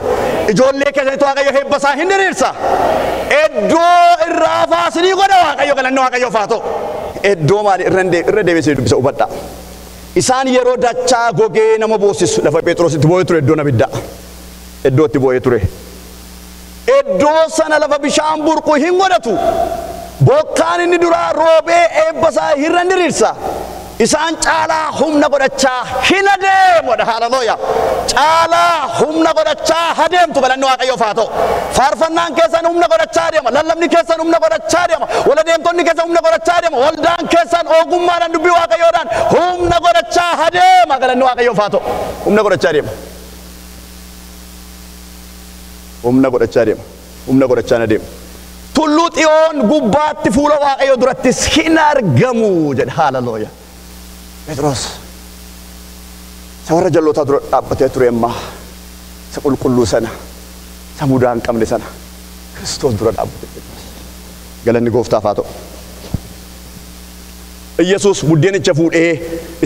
Ijoollee keessanitti Waaqayyo eebba isaa hin diriirsa. Iddoo irraa hafaasinii godha Waaqayyo galanni Waaqayyoof haa ta'u. Iddoo maali irra deebisee dubbisa hubadhaa. Isaan yeroo dachaa gogee nama boosisu lafa Phexrositti boo'ee ture iddoon abiddaa. Iddootti boo'ee ture. Iddoo sana lafa bishaan burqu hin godhatu. Bokkaan inni duraa roobee eebba isaa irra hin diriirsa. Isaan caalaa humna godhachaa hin adeemudha. Hallelujah. Caalaa humna godhachaa adeemtu galanni Waaqayyoof haa ta'u. Faarfannaan keessan humna godhachaa adeema. Lallabni keessan humna godhachaa adeema. Wal adeemtonni keessan humna godhachaa adeema. Waldaan keessan ogummaadhaan dubbii Waaqayyoodhaan humna godhachaa adeema galanni Waaqayyoof haa ta'u. Humna godhachaa adeema. Humna godhachaa adeema. Humna godhachaa adeema. Tulluu Xiyoon gubbaatti fuula Waaqayyoo durattis hin argamu jedha. Hallelujah. Phexros sawarra jalloota dura dhaabbatee ture ammaa isa qulqulluu sana isa mudaa hin qabne sana Kiristoos dura dhaabbate Phexros. Galanni Gooftaaf haa ta'u. Yesuus buddeenicha fuudhee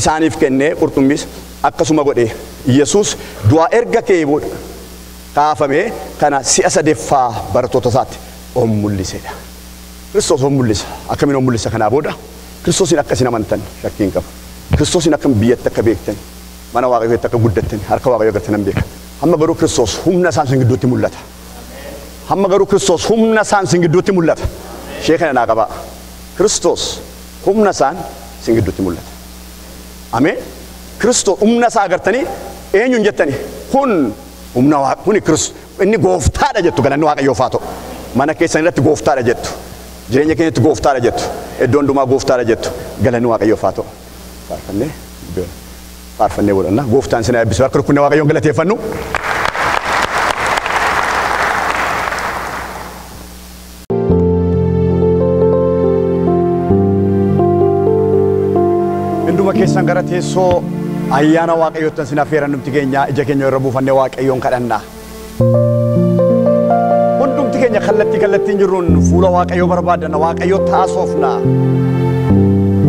isaaniif kennee qurxummiis akkasuma godhee Yesuus du'aa erga ka'ee booda kaafamee kana si'a sadeeffaa barattoota isaatti on mul'isedha. Kiristoos on mul'isa. Akkamiin on mul'isa kanaa booda Kiristoosin akkasiin amantan shakkiin qabu. Kiristoosin akkam biyyatti akka beektan mana Waaqayyootti akka guddattan harka Waaqayyoo agartan hin beekan. Hamma garuu Kiristoos humna isaan sin gidduutti mul'ata. Hamma garuu Kiristoos humna isaan sin gidduutti mul'ata. Ishee kana naa qabaa. Kiristoos humna isaan sin gidduutti mul'ata. Ameen. Kiristoos humna isaa agartanii eenyuun jettanii kun humna Waaqayyoo kuni Kiristoos inni gooftaadha jettu galanni Waaqayyoof haa ta'u. Mana keessan irratti gooftaadha jettu. Jireenya keenyatti gooftaadha jettu. Iddoo hundumaa gooftaadha jettu. Galanni Waaqayyoof haa ta'u. Faarfannee boodannaa gooftaan sinaa eebbisu akka rukunne Waaqayyoon galateeffannu. Hunduma keessan gara teessoo ayyaana Waaqayyoottan sin affeeran numti keenya ija keenya irra buufannee Waaqayyoon kadhannaa. Hundumti keenya kallattiin jirruun fuula Waaqayyoo barbaaddanna Waaqayyoo taasofnaa.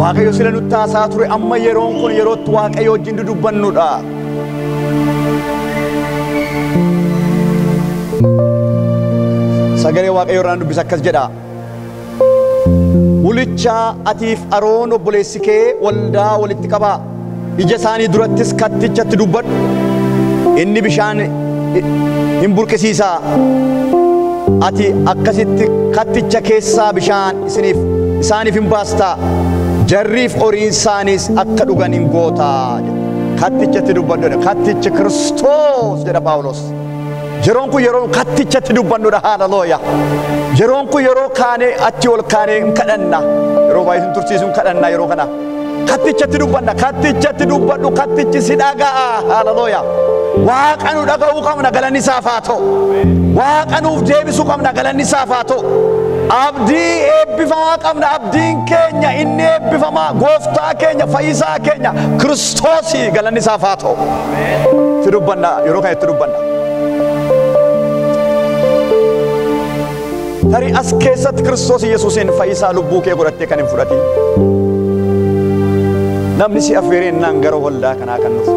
Waaqayyo sila nutti haasaa ture amma yeroon kun yerootti Waaqayyo wajjin dudubbannudha. Sagalee Waaqayyo irraan dubbisa akkas jedha. Ulicha atiif Aroon obboleessi kee waldaa walitti qabaa. Ija isaanii durattis kattichatti dubbadhu. Inni bishaan hin burqisiisaa. Ati akkasitti katticha keessaa bishaan isaaniif hin baastaa. Jarriif horiin isaanis akka dhugan hin gootaa. Kattichatti dubbadhuudha. Kattichi Kiristoos jedha Phaawulos. Yeroon kun yeroo kattichatti dubbannudha. Hallelujah. Yeroon kun yeroo kaanee achi ol kaanee hin kadhanna. Yeroo baay'ee hin tursiisu hin kadhanna yeroo kana. Kattichatti dubbanna. Kattichatti dubbadhu. Kattichi si dhaga'a. Hallelujah. Waaqa nu dhaga'uu qabna galanni isaaf haa ta'u. Waaqa nuuf deebisuu qabna galanni isaaf haa ta'u. Abdii eebbifamaa qabna. Abdiin keenya inni eebbifamaa gooftaa keenya fayyisaa keenya Kiristoosii galanni isaaf haa ta'u. Itti dubbanna yeroo kana itti dubbanna. Tarii as keessatti Kiristoos Yesuusiin fayyisaa lubbuu kee godhattee kan hin fudhatin. Namni si affeereen naan gara waldaa kanaa kan dhuftu.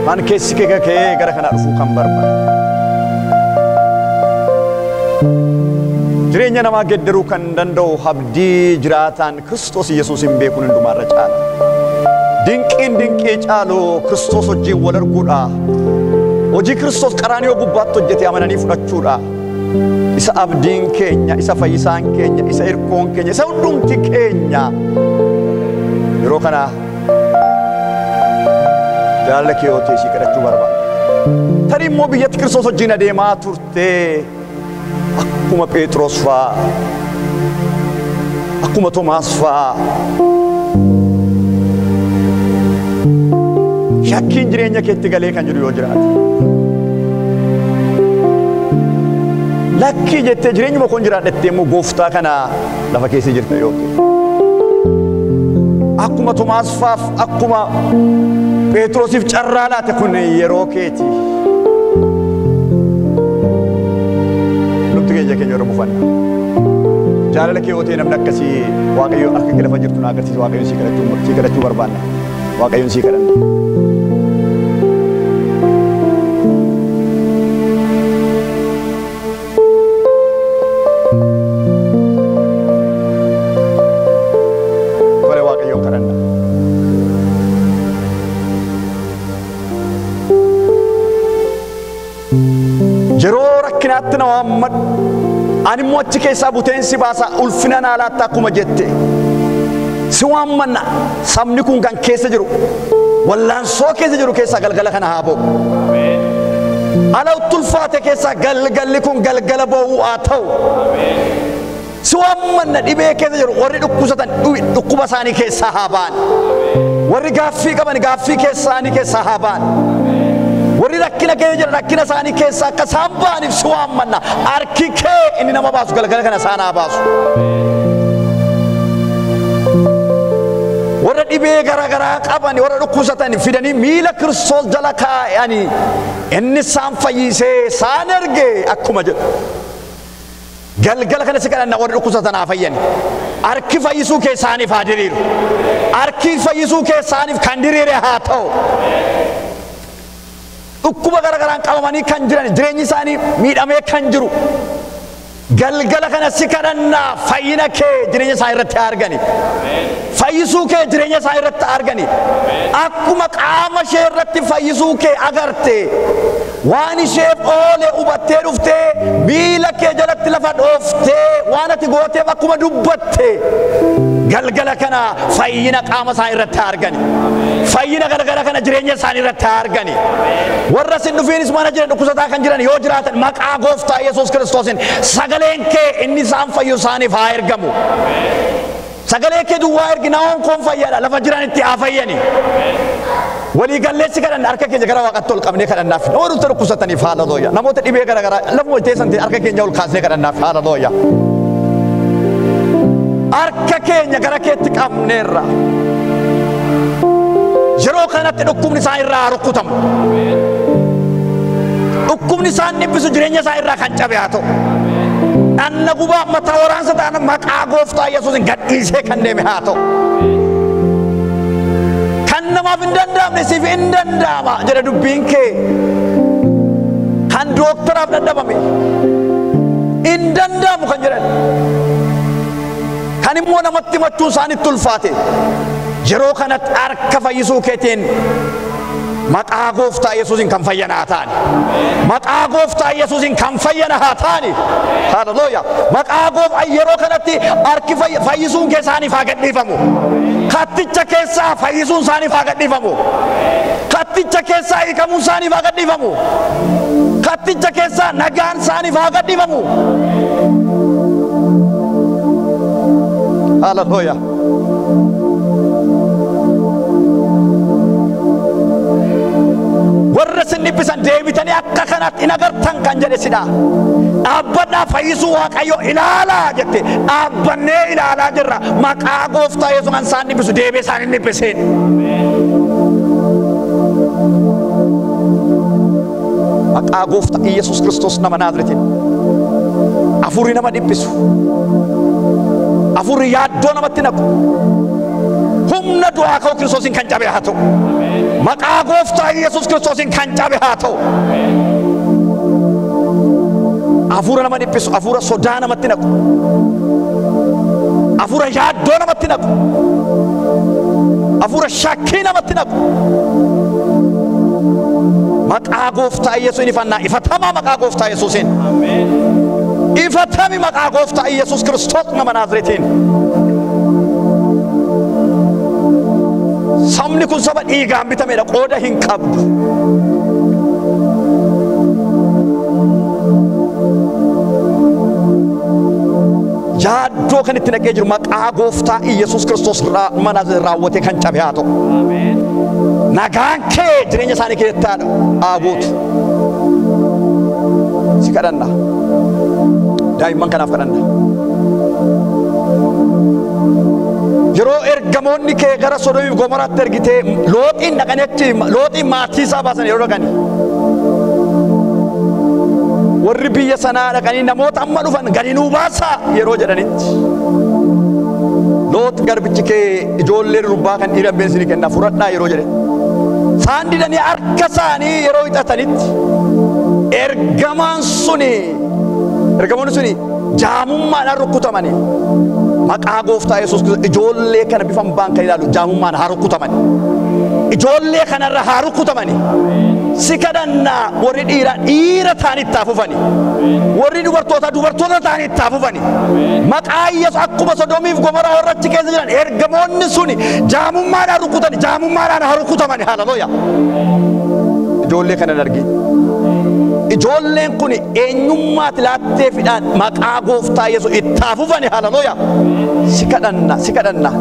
Waan keessi kee gara kanaa dhufuu kan barbaadu. Jireenya namaa geddaruu kan danda'u abdii jiraataan Kiristoos Yesuusin beekuun hundumaarra caala. Dinqii caalu Kiristoos wajjin wal arguudha. Hojii Kiristoos qaraaniyoo gubbaatti hojjete amananii fudhachuudha. Isa abdiin keenya, isa fayyisaan keenya, isa hirkoon keenya, isa hundumti keenya. Yeroo kana jaalala kee yoo teessii kadhachuu barbaada. Tarii immoo biyyatti Kiristoos wajjin adeemaa turtee akkuma Phexros fa'aa akkuma Toomaas fa'aa shakkiin jireenya keetti galee kan jiru yoo jiraate lakkii jettee jireenyuma kun jiraadhattee immoo gooftaa kana lafa keessa jirta yoo ta'e akkuma Toomaas fa'aaf akkuma Phexrosiif carraa laate kun yeroo keeti lubti keenya keenya yeroo buufanna jaalala kee yoo ta'e namni akkasii Waaqayyo akka kee lafa jirtu na agarsiisa Waaqayyoon sii kadhachuu barbaanna Waaqayyoon sii kadhanna yeroo rakkinaatti na waammadhu ani immoo achi keessaa buteen si baasa ulfina naa laatta akkuma jette si waammanna sabni kun kan keessa jiru wallaansoo keessa jiru keessaa galgala kana haa ba'u ala ulfaate keessaa galgalli kun galgala ba'uu haa ta'u si waammanna dhibee keessa jiru warri dhukkubsatan dhukkuba isaanii keessaa haa ba'an warri gaaffii qaban gaaffii isaanii keessaa haa ba'an warri rakkina keessa jira rakkina isaanii keessaa akka isaan ba'aniif si waammanna harki kee inni nama baasu galgala kana isaan haa baasu warra dhibee garaagaraa qaban warra dhukkubsatan fidanii miila Kiristoos jala kaa'anii inni isaan fayyisee isaan ergee akkuma jedhu galgala kana si kadhanna warri dhukkubsatan haa fayyani harki fayyisuu kee isaaniif haa diriiru harki fayyisuu kee isaaniif kan diriire haa ta'u dhukkuba garaagaraan qabamanii kan jiran jireenyi isaanii miidhamee kan jiru galgala kana si kadhanna fayyina kee jireenya isaa irratti argani fayyisuu kee jireenya isaa irratti argani akkuma qaama ishee irratti fayyisuu kee agarte waan isheef oole hubattee dhuftee miila kee jalatti lafa dhooftee waan ati gooteef akkuma dubbatte galgala kana fayyina qaama isaa irratti argani fayyina galgala kana jireenya isaanii irratti argani warra sin dhufiinis mana jiran dhukkubsataa kan jiran yoo jiraatan maqaa gooftaa Yesuus Kiristoosin sagaleen kee inni isaan fayyu isaaniif haa ergamu sagalee kee duwwaa ergi namoon koon fayyadha lafa jiranitti haa fayyani walii galleessi kadhanna harka keenya gara waaqatti ol qabnee kadhannaaf namoota dhukkubsataniif haalelooyaa namoota dhibee garaagaraa lafuma teessan harka keenya ol kaasnee kadhannaaf haalelooyaa harka keenya gara keetti qabneerra yeroo kanatti dhukkubni isaa irraa rukkutamu dhukkubni isaan dhibbisu jireenya isaa irraa kan cabe haa ta'u dhanna gubaa mataa waraansa ta'an maqaa gooftaa Yesuusin gadhiisee kan deeme haa ta'u kan namaaf hin danda'amne siif hin danda'ama jedha dubbiin kee kan dooktaraaf dadhabame hin danda'amu kan jedhan kan immoo namatti himachuun isaanitti ulfaate yeroo kanatti harka fayyisuu keetiin maqaa gooftaa Yesuusin kan fayyana haa ta'ani maqaa gooftaa Yesuusin kan fayyana haa ta'ani haleluuyaa maqaa gooftaa yeroo kanatti harki fayyisuun kee isaaniif haa gadhiifamu katticha keessaa fayyisuun isaaniif haa gadhiifamu katticha keessaa hiikamuun isaaniif haa gadhiifamu katticha keessaa nagaan isaaniif haa gadhiifamu haleluuyaa warra sin dhibbisan deebitanii akka kanatti hin agartan kan jedhe sidha dhaabbadhaa fayyisuu Waaqayyo ilaalaa jette dhaabbannee ilaalaa jirra maqaa gooftaa Yesuus kan isaan dhibbisu deebee isaan hin dhibbiseen maqaa gooftaa Yesuus Kiristoos nama Naazreetiin afurri nama dhibbisu afurri yaaddoo namatti naqu humna du'aa ka'u Kiristoosin kan cabe haa ta'u maqaa gooftaa Yesuus Kiristoosin kan cabe haa ta'u afura nama dhiphisu afura sodaa namatti naqu afura yaaddoo namatti naqu afura shakkii namatti naqu maqaa gooftaa Yesuusin ifannaa ifatamaa maqaa gooftaa Yesuusin ifatami maqaa gooftaa Yesuus Kiristoos nama Naazreetiin sabni kun saba dhiigaan bitameedha qooda hin qabdu yaaddoo kan itti naqee jiru maqaa gooftaa Yesuus Kiristoos mana raawwatee kan cabe haa ta'u. Nagaan kee jireenya isaanii keessatti haa guutu. Si kadhanna. Daa'imman kanaaf kadhanna. Yeroo ergamoonni kee gara Sodomiif Gomoraatti ergitee Looxiin dhaqanitti Looxiin maatii isaa baasan yeroo dhaqani. Warri biyya sanaa dhaqanii namoota amma dhufan gadi nuu baasaa yeroo jedhanitti. Loox garbichi kee ijoollee durbaa kan dhiira beensini kenna fudhadhaa yeroo jedhe. Isaan didanii harka isaanii yeroo hidhatanitti ergamoonni suni jaamummaadhaan rukkutamani. Maqaa gooftaa Yesuus ijoollee kana bifan baan kan ilaalu jaamummaan haa rukkutamani. Ijoollee kanarra haa rukkutamani. Si kadhanna warri dhiira ta'anii itti hafufani. Warri dubartoota ta'anii itti hafufani. Maqaa Yesuus akkuma Sodomiif Gomoraa warrachi keessa jiran ergamoonni suni jaamummaadhaan rukkutani. Jaamummaadhaan haa rukkutamani. Hallelujaa. Ijoollee kana argi. Ijoolleen kun eenyummaatti laatteefidhaan maqaa gooftaa Yesuus itti hafufani. Hallelujaa. Si kadhanna.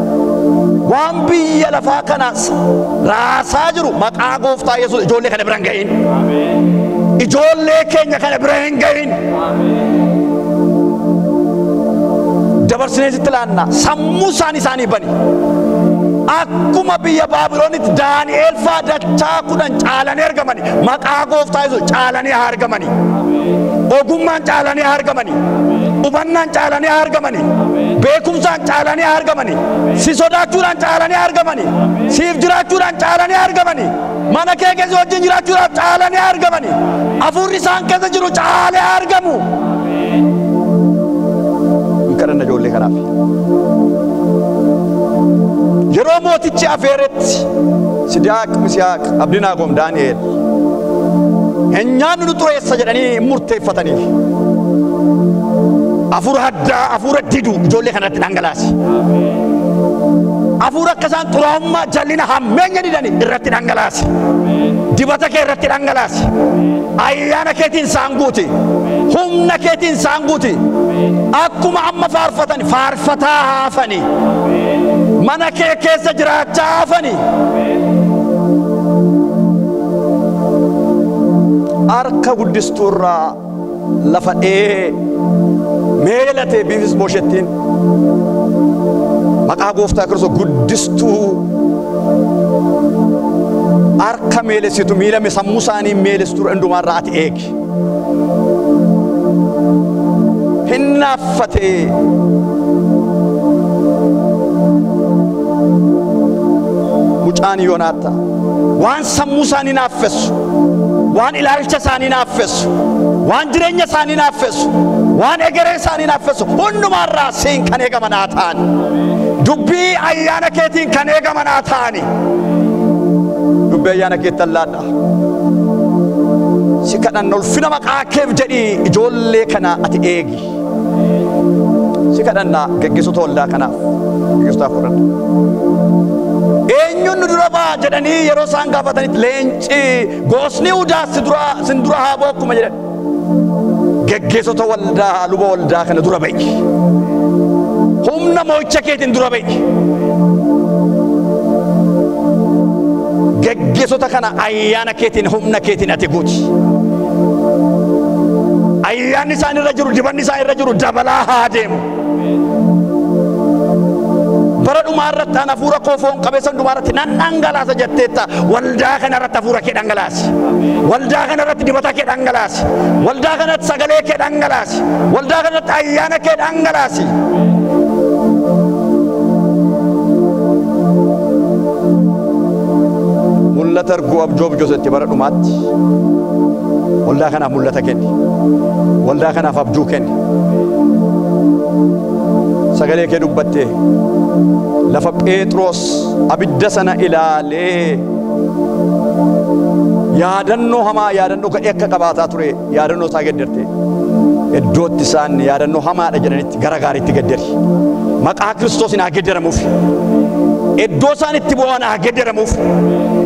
Waan biyya lafaa kanas raasaa jiru maqaa gooftaa Yesuus ijoollee kana bira hin gahin. Ijoollee keenya kana bira hin gahin. Dabarsinee sitti laanna sammuu isaanii bani. Akkuma biyya Baabiloonitti Daani'eel fa'aa dachaa 10 caalanii argamani. Maqaa gooftaa Yesuus caalanii haa argamani. Ogummaan caalanii haa argamani. Hubannaan caalanii haa argamani. Beekumsaan caalanii haa argamani. Si sodaachuudhaan caalanii haa argamani. Siif jiraachuudhaan caalanii haa argamani. Mana kee keessa wajjin jiraachuudhaan caalanii haa argamani. Hafuurri isaan keessa jiru caalee haa argamu. Kadhanna ijoollee kanaaf. Yeroo mootichi afeeretti Sidiyaaq, Misiyaaq, Abdinaagom, Daani'eel hin nyaannu nu xureessa jedhanii murteeffatanii. Hafuura addaa, hafuura didu ijoollee kanatti dhangalaasi. Hafuura akka isaan xuraa'ummaa jallina hammeenya didani irratti dhangalaasi. Dibata kee irratti dhangalaasi. Ayyaana keetiin isaan guuti. Humna keetiin isaan guuti. Akkuma amma faarfatan faarfataa haafani. Mana kee keessa jiraachaa haafani. Harka guddistuurraa lafa meelatee biifis booshettiin maqaa gooftaa Kiristoos guddistuu harka meelessitu miilame sammuu isaanii meelessitu hundumaarraa ati eegi. Hinnaaffatee mucaan Yoonaata waan sammuu isaanii naaffessu, waan ilaalcha isaanii naaffessu, waan jireenya isaanii naaffessu, waan egeree isaanii naaffessu hundumaarraa siin kan eegaman haa ta'ani. Dubbii ayyaana keetiin kan eegaman haa ta'ani. Dubbii ayyaana keetti allaadha. Si kadhanna ulfina maqaa keef jedhii ijoollee kana ati eegi. Si kadhanna geggeessitoota waldaa kanaaf geggeessitoota fudhadha. Eenyuun nu dura ba'a jedhanii yeroo isaan gaafatanitti leenci gosni Yihuudaa sin dura haa ba'u akkuma jedhan. Geggeessitoota waldaa luba waldaa kana dura ba'i. Humna moo'icha keetiin dura ba'i. Geggeessitoota kana ayyaana keetiin humna keetiin ati guuti. Ayyaanni isaan irra jiru dibanni isaan irra jiru dabalaa haa deemu. Bara dhumaa irratti ana hafuura koo foon qabeessa hundumaa irratti nan dhangalaasa jetteetta. Waldaa kana irratti hafuura kee dhangalaasi. Waldaa kana irratti dibata kee dhangalaasi. Waldaa kana irratti sagalee kee dhangalaasi. Waldaa kana irratti ayyaana kee dhangalaasi. Mul'ata arguu abjuu abjoosetti bara dhumaatti waldaa kanaaf mul'ata kenni. Waldaa kanaaf abjuu kenni. Sagalee kee dubbattee lafa Phexros abidda sana ilaalee yaadannoo hamaa yaadannoo gadhee akka qabaataa ture yaadannoo isaa geddarte. Iddootti isaan yaadannoo hamaadha jedhanitti gara gaariitti geddari. Maqaa Kiristoosiin haa geddaramuuf. Iddoo isaan itti bu'an haa geddaramuuf.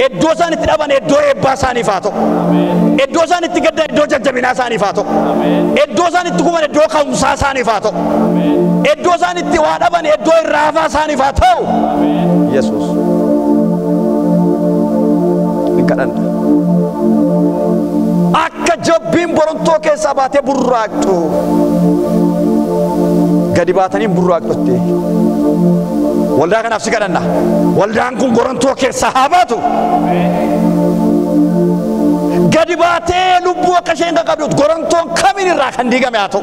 iddoo isaan itti dhaban iddoo eebbaa isaaniif haa ta'u. Iddoo isaan itti gaddan iddoo jajjabinaa isaaniif haa ta'u. Iddoo isaan itti kuman iddoo ka'umsaa isaaniif haa ta'u. Iddoo isaan itti waa dhaban iddoo irraafaa isaaniif haa ta'u. Yesuus. Ni kadhanna. Akka jabbiin borontoo keessaa baatee burraaqxu. Gadi baatanii burraaqxutti. Waldaa kanaaf si kadhanna. Waldaan kun borontoo keessaa haa baatu. Gadi baatee lubbuu akka isheen qabdutti gorontoon kamiin irraa kan diigame haa ta'u.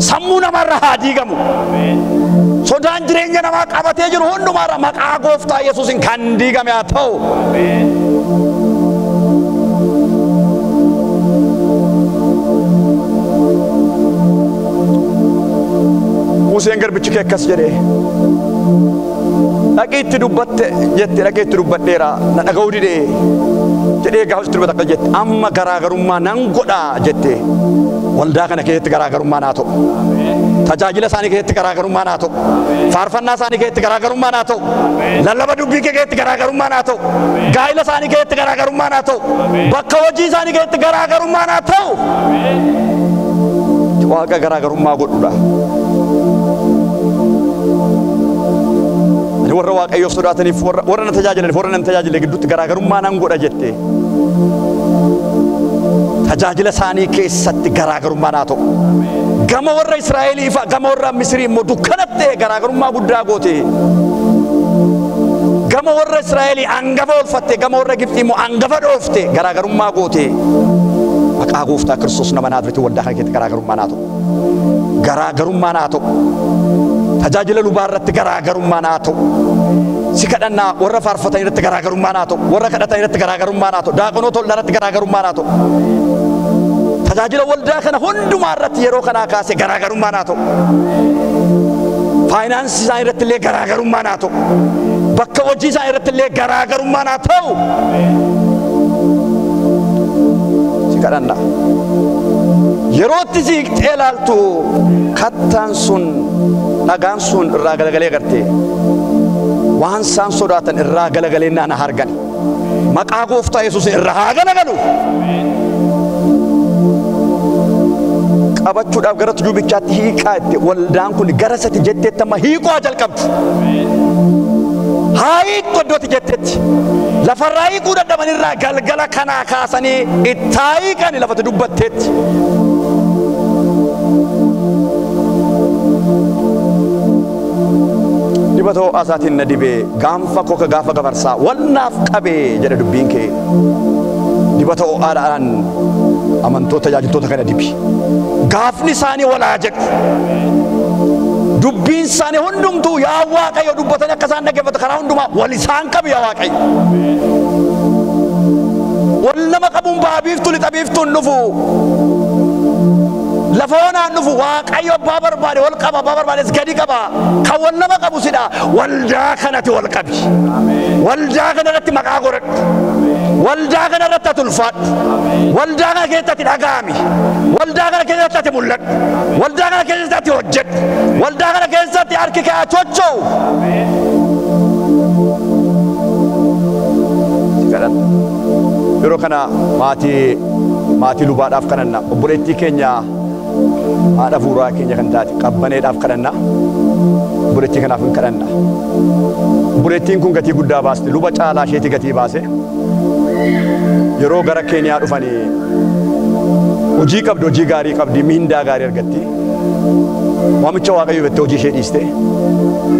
Sammuu namarraa haa diigamu. Sodaan jireenya namaa qabatee jiru hundumaarra maqaa gooftaa Yesuusiin kan diigame haa ta'u. Museen garbichi kee akkas jedhee dhaqii itti dubbatte jette dhaqee itti dubbadheera na dhaga'uu didee jedhee gaafa itti dubbata akkas jette amma garaagarummaa nan godhaa jette waldaa kana keessatti garaagarummaa naa ta'u tajaajila isaanii keessatti garaagarummaa naa ta'u faarfannaa isaanii keessatti garaagarummaa naa ta'u lallaba dubbii kee keessatti garaagarummaa naa ta'u gaa'ila isaanii keessatti garaagarummaa naa ta'u bakka hojii isaanii keessatti garaagarummaa naa ta'u waaqa garaagarummaa godhuudha. Warra waaqayyoof sodaataniif warra na tajaajilaniif warra na tajaajile gidduutti garaagarummaa nan godha jette tajaajila isaanii keessatti garaagarummaa naa ta'u gama warra Israa'eliif gama warra Misrii immoo dukkanattee garaagarummaa guddaa goote gama warra Israa'elii hangafa oolfatte gama warra Gibxii immoo hangafa dhoofte garaagarummaa goote maqaa gooftaa Kiristoos nama Naazreetii waldaa kana keessatti garaagarummaa naa ta'u garaagarummaa naa ta'u tajaajila lubaa irratti garaagarummaa naa ta'u si kadhannaa warra faarfatan irratti garaagarummaa naa ta'u warra kadhatan irratti garaagarummaa naa ta'u daaqonoota irratti garaagarummaa naa ta'u tajaajila waldaa kana hundumaa irratti yeroo kanaa kaasee garaagarummaa naa ta'u faayinaansii isaan irratti illee garaagarummaa naa ta'u bakka hojii isaan irratti illee garaagarummaa naa ta'u si kadhannaa yeroo itti siiqxee ilaaltu kattaan sun dhagaan sun irraa galagalee gartee waan isaan sodaatan irraa galagalee naana hargan maqaa gooftaa Yesuusin irraa haa galagalu qabachuudhaaf gara tujubichaatti hiiqaa itti waldaan kun gara isatti jetteetti amma hiiquu haa jalqabdu haa hiiqtu iddootti jetteetti lafarraa hiiquu dadhabanirraa galgala kanaa kaasanii itti haa hiiqani lafatti dubbatteetti. Dibatoo asaatiin na dibee gaanfa koka gaafa gafarsaa walnaaf qabee jedha dubbiin kee dibatoo aadhaan amantoota tajaajiltoota kana dibi gaafni isaanii walaa jedhu dubbiin isaanii hundumtuu yaa Waaqayyo dubbatanii akka isaan dhaggeeffatu karaa hundumaa wal isaan qabu yaa Waaqayyo wal nama qabuun baabiiftuu lixabiiftuun dhufu lafoonaan dhufu Waaqayyo abbaa barbaade wal qaba abbaa barbaades gadi qaba kan wal nama qabu sidha waldaa kanatti wal qabi waldaa kana irratti maqaa godhadhu waldaa kana irratti tulfaadhu waldaa kana keessatti dhagaami waldaa kana keessatti mul'adhu waldaa kana keessatti hojjedhu waldaa kana keessatti harki kee chocho'u yeroo kana maatii lubaadhaaf kananna obboleettii keenya haadha fuuraa keenya kan taate qabbaneedhaaf kadhanna obboleettii kanaaf hin kadhanna obboleettiin kun gatii guddaa baaste luba caalaa isheetii gatii baase yeroo gara Keeniyaa dhufanii hojii qabdi hojii gaarii qabdi miindaa gaarii argatti waamicha Waaqayyo beektee hojii ishee dhiiste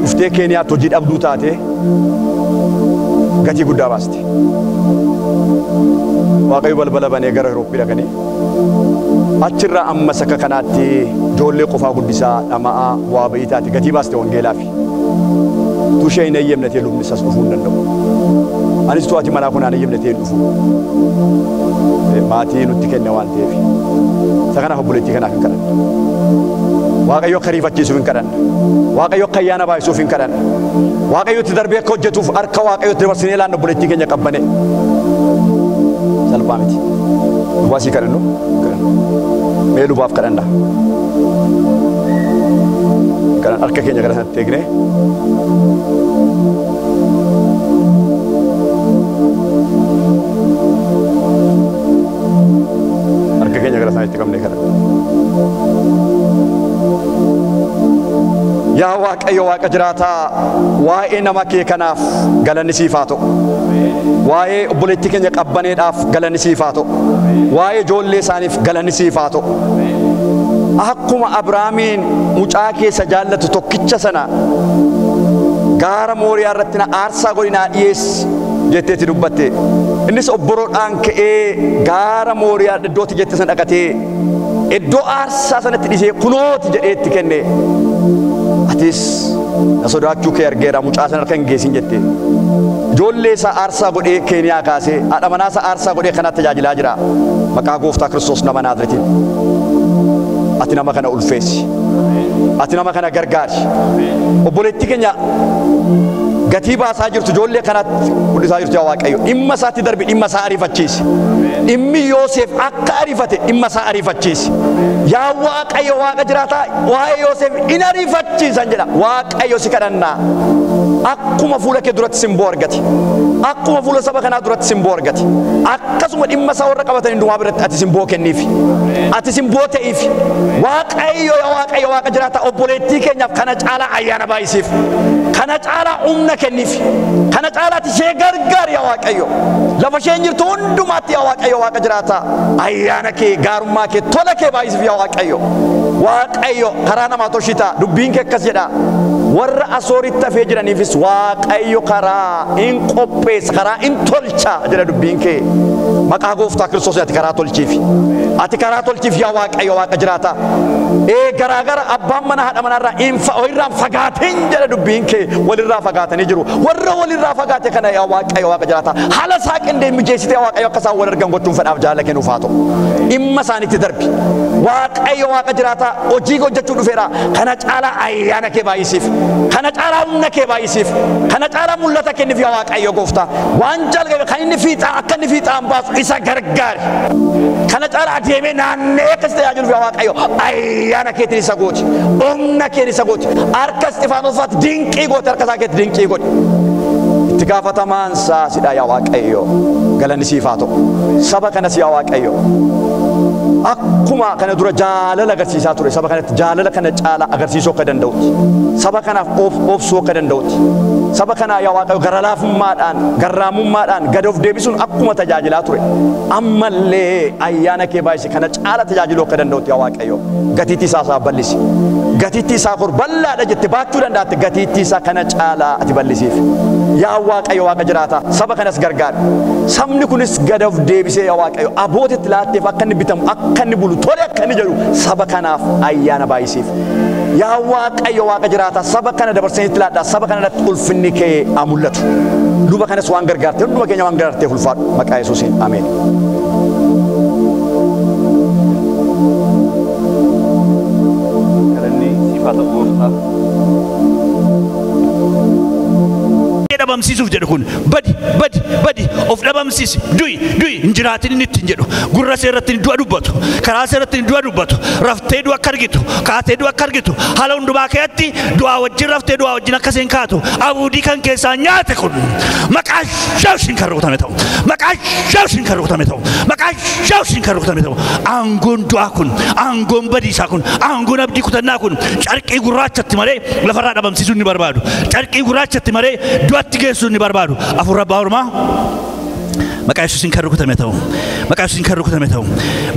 dhuftee Keeniyaatti hojii dhabduu taate gatii guddaa baaste Waaqayyo balbala banee gara Awurooppii dhaqanii achirraa amma saka kanaatti ijoollee qofaa guddisaa dhama'aa bu'aa bayii taate gatii baaste wangeelaaf tushee hin eeyyamnetee lubni isas dhufuu hin danda'u anis to'ati manaa kun aan eeyyamnetee hin dhufu maatii nutti kenne waan ta'eef isa kanaaf obboleettii kanaaf hin kadhanna Waaqayyo akka riifachiisuuf hin kadhanna Waaqayyo akka ayyaana baay'isuuf hin kadhanna Waaqayyo itti darbee akka hojjetuuf harka Waaqayyo itti dabarsinee ilaanna obboleettii keenya qabbane salphaa miti lubaasii kadhannu mee lubaaf kadhanna kadhan harka keenya gara sanatti eegne walitti qabnee kana. Yaa Waaqayyo Waaqa jiraataa waa'ee nama kee kanaaf galanni siif haa ta'u. Waa'ee obboleettii keenya qabbaneedhaaf galanni siif haa ta'u. Waa'ee ijoollee isaaniif galanni siif haa ta'u. Akkuma Abrahaamiin mucaa keessa jaallatu tokkicha sana gaara Mooriyaa irratti na aarsaa godhi naa dhiyeessi jetteetti dubbatte. Innis obboroodhaan ka'ee gaara Mooriyaa iddootti jette sana dhaqatee iddoo aarsaa sanatti dhisee kunooti jedheetti kenne. Atis na sodaachuu kee argeera mucaa sana harka hin geessin jette. Ijoollee isaa aarsaa godhee Keeniyaa kaasee haadha manaa isaa aarsaa godhee kanatti tajaajilaa jira. Maqaa Gooftaa Kiristoos nama Naazreetiin. Ati nama kana ulfeessi. Ati nama kana gargaari. Obboleettii keenya gatii baasaa jirtu ijoollee kanatti mul'isaa jirtu yaa Waaqayyo. Dhimma isaatti darbi dhimma isaa ariifachiisi. Dhimmi Yoosef akka ariifate dhimma isaa ariifachiisi. Yaa Waaqayyo Waaqa jiraataa waa'ee Yoosef in ariifachiisan jedha. Waaqayyo si kadhannaa. Akkuma fuula kee duratti simboo argate. Akkuma fuula saba kanaa duratti simboo argate. Akkasuma dhimma isaa warra qabatan hundumaa biratti ati simboo kenniifi. Ati simboo ta'eefi. Waaqayyo yaa Waaqayyo Waaqa jiraataa obboleettii keenyaaf kana caalaa ayyaana baay'isiif. Kana caalaa humna kenniifi. Kana caalaatti ishee gargaari yaa Waaqayyo. Lafa isheen jirtu hundumaatti yaa Waaqayyo Waaqa jiraataa ayyaana kee gaarummaa kee tola kee baay'isiif yaa Waaqayyo. Waaqayyo karaa namaa toshitaa dubbiin kee akkas jedha. Warra Asooritti hafee jiraniifis Waaqayyo karaa in qopheessa karaa in tolcha jedha dubbiin kee. Maqaa Gooftaa Kiristoos ati karaa tolchiifi. Ati karaa tolchiif yaa Waaqayyo Waaqa jiraataa. Garaagara abbaan mana haadha manarraa irraan fagaateen jedha dubbiin kee walirraa fagaatanii jiru. Warra walirraa fagaate kana yaa Waaqayyo Waaqa jiraataa haala isaa qindee mijeessite yaa Waaqayyo akka isaan wal argan gochuun fedhaaf jaalala kennuuf haa ta'u. Dhimma isaaniitti darbi. Waaqayyo Waaqa jiraataa hojii hojjechuu dhufeera. Kana caalaa ayyaana kee baay'isiif. Kana caalaa humna kee baay'isiif. Kana caalaa mul'ata kenniif yaa Waaqayyo Gooftaa. Waan jalqabe kan inni fiixaan akka inni fiixaan baasu isa gargaari. Kana caalaa adeemee naannee akkas tajaajiluuf yaa Waaqayyo ayyaana keetiin isa gooti. Humna keen isa gooti. Harka Isxifaanosfaatti dinqii gooti harka isaa keetti dinqii godhi. Itti gaafatamaan saasidha yaa Waaqayyo. Galanni siif haa ta'u. Saba kanas yaa Waaqayyo. Akkuma kana dura jaalala agarsiisaa ture saba kanatti jaalala kana caalaa agarsiisuu akka danda'utti. Saba kanaaf obsuu akka danda'utti. Saba kana yaa Waaqayyo gara laafummaadhaan garraamummaadhaan gad of deebisuun akkuma tajaajilaa ture. Ammallee ayyaana kee baay'isi kana caalaa tajaajiluu akka danda'utti yaa Waaqayyo. Gatiittii isaa bal'isi. Gatiittii isaa kor bal'aadha jette baachuu danda'atte gatiittii isaa kana caalaa ati bal'isiif. Yaa Waaqayyo Waaqa jiraataa saba kanas gargaari. Sabni kunis gad of deebisee yaa Waaqayyo abootitti laatteef akka inni bitamu akka inni bulu tole akka inni jedhu saba kanaaf ayyaana baay'isiif. Yaa Waaqayyo Waaqa jiraataa saba kana dabarsanitti laadhaa saba kanatti ulfinni kee haa mul'atu. Luba kanas waan gargaarte hunduma keenya waan gargaarteef ulfaadhu maqaa Yesuusiin ameen. dhabamsiisuuf jedhu kun badi of dhabamsiisi du'i hin jiraatin inni ittiin jedhu gurra seerratti du'a dubbatu karaa seerratti du'a dubbatu raftee du'a akka argitu kaatee du'a akka argitu haala hundumaa keessatti du'a wajjin raftee du'a wajjin akka seen kaatu abuudii kan keessaa nyaate kun maqaa Yesuusiin kan rukutame ta'u maqaa Yesuusiin kan rukutame ta'u maqaa Yesuusiin kan rukutame ta'u aangoon du'aa kun aangoon badiisaa kun aangoon abdii kutannaa kun carqii gurraachatti malee lafarraa dhabamsiisuu ni barbaadu carqii gurraachatti malee du'atti geessuun ni barbaadu afurra baawurmaa maqaa Yesuusiin kan rukutame ta'u maqaa Yesuusiin kan rukutame ta'u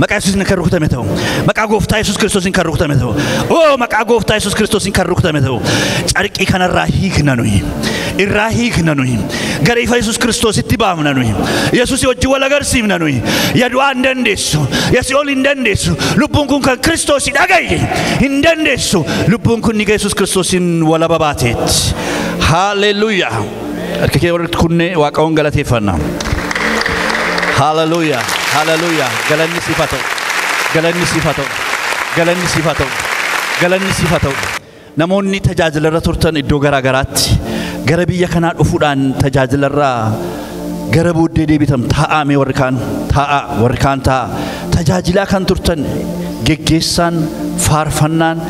maqaa Yesuusiin kan rukutame ta'u maqaa Gooftaa Yesuus Kiristoosiin kan rukutame ta'u maqaa Gooftaa Yesuus Kiristoosiin kan rukutame ta'u carqii kanarraa hiikna nuyi irraa hiikna nuyi gara ifa Yesuus Kiristoositti baafna nuyi Yesuus wajjin wal agarsiifna nuyi yadu'aa hin dandeessu Yesuus hin dandeessu lubbuun kun kan Kiristoosii dhagaye hin dandeessu lubbuun kun ni Yesuus Kiristoosiin wal babaateetti haleluuyaa harka kee walitti kunne Waaqayyoon galateeffanna. Hallelujah, hallelujah. Galanni siif haa ta'u. Galanni siif haa ta'u. Galanni siif haa ta'u. Galanni siif haa ta'u. Namoonni tajaajilarra turtan iddoo garaa garaatti gara biyya kanaa dhufuudhaan tajaajilarraa gara booddee deebitam taa'ame warri kaan ta'a. Tajaajilaa kan turtan geggeessaan faarfannaan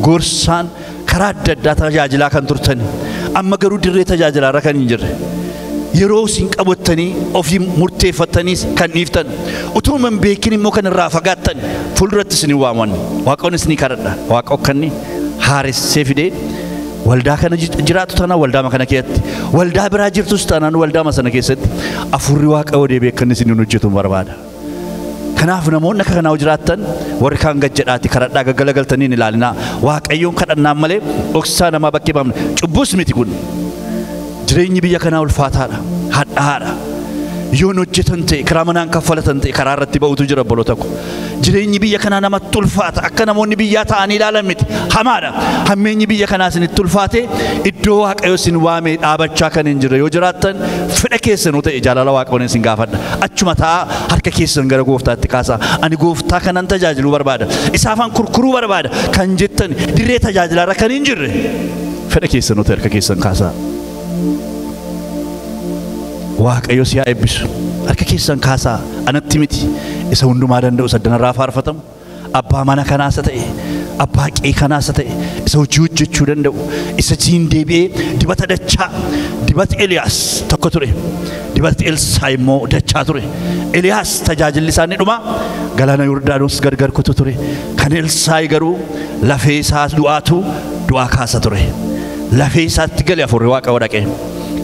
gorsaan karaa adda addaa tajaajilaa kan turtan amma garuu dirree tajaajilaarra kan hin jirre yeroo isin qabattanii ofii murteeffattanii kan dhiiftan utuu man beekin immoo kan irraa fagaattan fuulduratti isin waaman Waaqoon isin kadhadha Waaqoo kanni haaressee fidee waldaa kana jiraatu tana waldaa kana keessatti waldaa biraa jirtus tanaan waldaa sana keessatti afurri Waaqoo deebi'ee kan isin hojjetu barbaada. Kanaaf namoonni akka kanaa jiraattan warri kaan gajjadhaati kadhadhaa gaggalagaltanii ilaalinaa Waaqayyoon kadhannaan malee dhoksaa namaa bakkee baafna cubbuus miti kun jireenyi biyya kanaa ulfaataadha hadhaadha yoon hojjetan ta'e karaa manaan kaffalatan ta'e karaa irratti ba'utu jira obboloota ko jireenyi biyya kanaa namatti ulfaata akka namoonni biyyaa ta'anii ilaalan miti hamaadha hammeenyi biyya kanaa isinitti ulfaate iddoo Waaqayyo isin waame dhaabachaa kan hin jirre yoo jiraattan fedha keessanuu ta'e jaalala Waaqayyoon isin gaafadha achuma ta'a harka keessan gara gooftaatti kaasaa ani gooftaa kanan tajaajiluu barbaada isaafan kurkuruu barbaada kan jettan dirree tajaajilaarra kan hin jirre fedha keessanuu ta'e harka keessan kaasaa Waaqayyo si haa eebbisu harka keessan kaasaa anatti miti isa hundumaa danda'u saddanarraa faarfatamu abbaa mana kanaas ta'e abbaa qe'ee kanaas ta'e isa hojii hojjechuu danda'u isa siin deebi'ee dibata dachaa dibata Eliyaas tokko ture dibata Elsaa immoo dachaa ture Eliyaas tajaajilli isaanii dhuma galaana Yordaanos gargar kutu ture kan Elsaa garuu lafee isaa du'aatu du'aa kaasa ture lafee isaatti galee afurri Waaqayyo dhaqee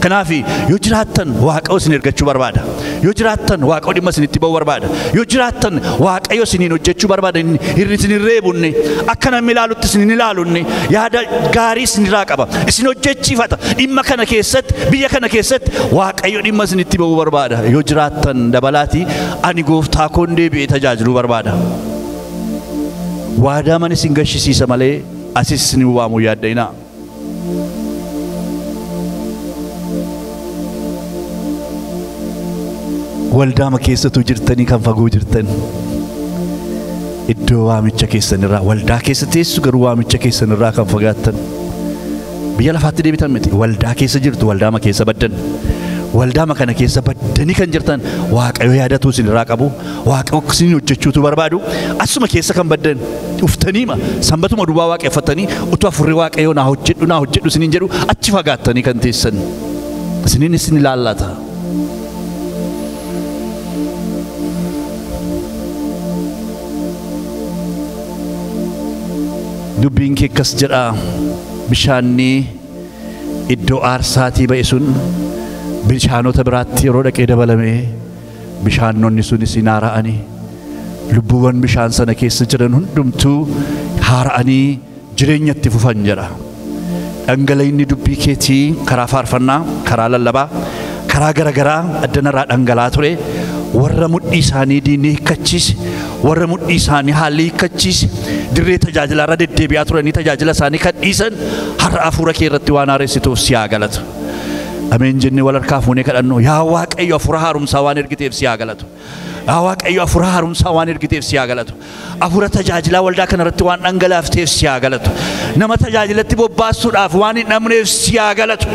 Kanaafi yoo jiraattan Waaqayyo isin ergachuu barbaada yoo jiraattan Waaqayyo dhimma isinitti ba'uu barbaada yoo jiraattan Waaqayyo isiniin hojjechuu barbaada hirni isin hin reebunne akka namni ilaalutti isin hin ilaalunne yaada gaarii isinirraa qaba isin hojjechiifata dhimma kana keessatti biyya kana keessatti Waaqayyo dhimma isinitti ba'uu barbaada yoo jiraattan dabalaati ani gooftaa koon deebi'ee tajaajiluu barbaada waadaa man isin gashisiisa malee asis isin waamuu yaadda'inaa waldaama keessatu jirtanii kan fagoo jirtan iddoo waamicha keessanirraa waldaa keessa teessu garuu waamicha keessanirraa kan fagaattan biyya lafaatti deebitan miti waldaa keessa jirtu waldaama keessa baddan waldaama kana keessa baddanii kan jirtan Waaqayyo yaadatu isinirraa qabu Waaqayyo isin hojjechuutu barbaadu asuma keessa kan baddan uftaniima sanbatuma duwwaa waaqeffatanii utuu afurri Waaqayyo naa hojjedhu isiniin jedhu achi fagaattanii kan teessan isiniin isin ilaallata dubbiin kee akkas jedha bishaanni iddoo aarsaatii ba'e sun bishaanota biraatti yeroo dhaqee dabalame bishaanonni sun isin haara'anii lubbuuwwan bishaan sana keessa jiran hundumtuu haara'anii jireenyatti fufan jedha dhangala'inni dubbii keetii karaa faarfannaa karaa lallabaa karaa garagaraa addanarraa dhangala'aa ture warra mudhii isaanii diinee hiikkachiise warra mudhii isaanii haalli hiikkachiise dirree tajaajilaarra deddeebi'aa turanii tajaajila isaanii kan dhiisan har'a hafuura kee irratti waan haareessituuf si haa galatu ameen jennee wal harkaa fuunee kadhannu yaa Waaqayyo hafuura haaromsaa waan ergiteef si haa galatu yaa Waaqayyo hafuura haaromsaa waan ergiteef si haa galatu hafuura tajaajilaa waldaa kanarratti waan dhangalaafteef si haa galatu nama tajaajilatti bobbaasuudhaaf waan hin dhabneef si haa galatu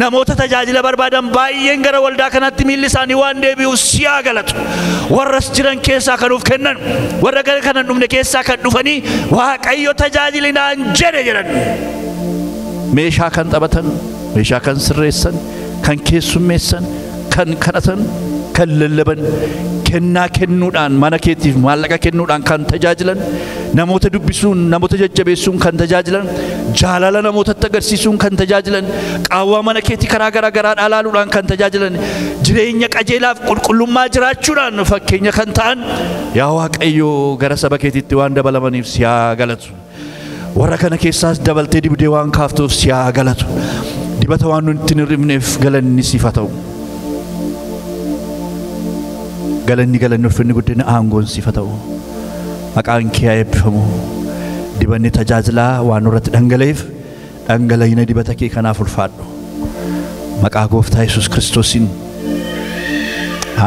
namoota tajaajila barbaadan baay'een gara waldaa kanatti miilli isaanii waan deebi'uuf si haa galatu warras jiran keessaa kan nuuf kennan warra gara kanan dhumne keessaa kan dhufanii Waaqayyo tajaajilinaan jedhe jedhan meeshaa kan taphatan meeshaa kan sirreessan kan keessummeessan kan kadhatan kan lallaban kennaa kennuudhaan mana keetiif maallaqa kennuudhaan kan tajaajilan namoota dubbisuun namoota jajjabeessuun kan tajaajilan jaalala namootatti agarsiisuun kan tajaajilan qaawwaa mana keetii karaa garagaraa dhaalaaluudhaan kan tajaajilan jireenya qajeelaaf qulqullummaa jiraachuudhaan fakkeenya kan ta'an yaa Waaqayyo gara saba keetiitti waan dabalamaniif si haa galatu warra kana keessaas dabaltee dibdee waan kaaftuuf si haa galatu dibata waan nuti hin hirrifneef galanni siif haa ta'u galanni ulfinni guddina aangoon siif haa ta'u maqaan kee haa eebbifamu dibanni tajaajilaa waan nurratti dhangala'eef dhangala'ina dibata kee kanaaf ulfaadhu maqaa gooftaa Yesuus Kiristoosiin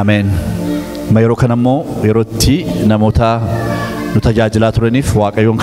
ameen yeroo kana immoo yerootti namoota nu tajaajilaa turaniif Waaqayyoon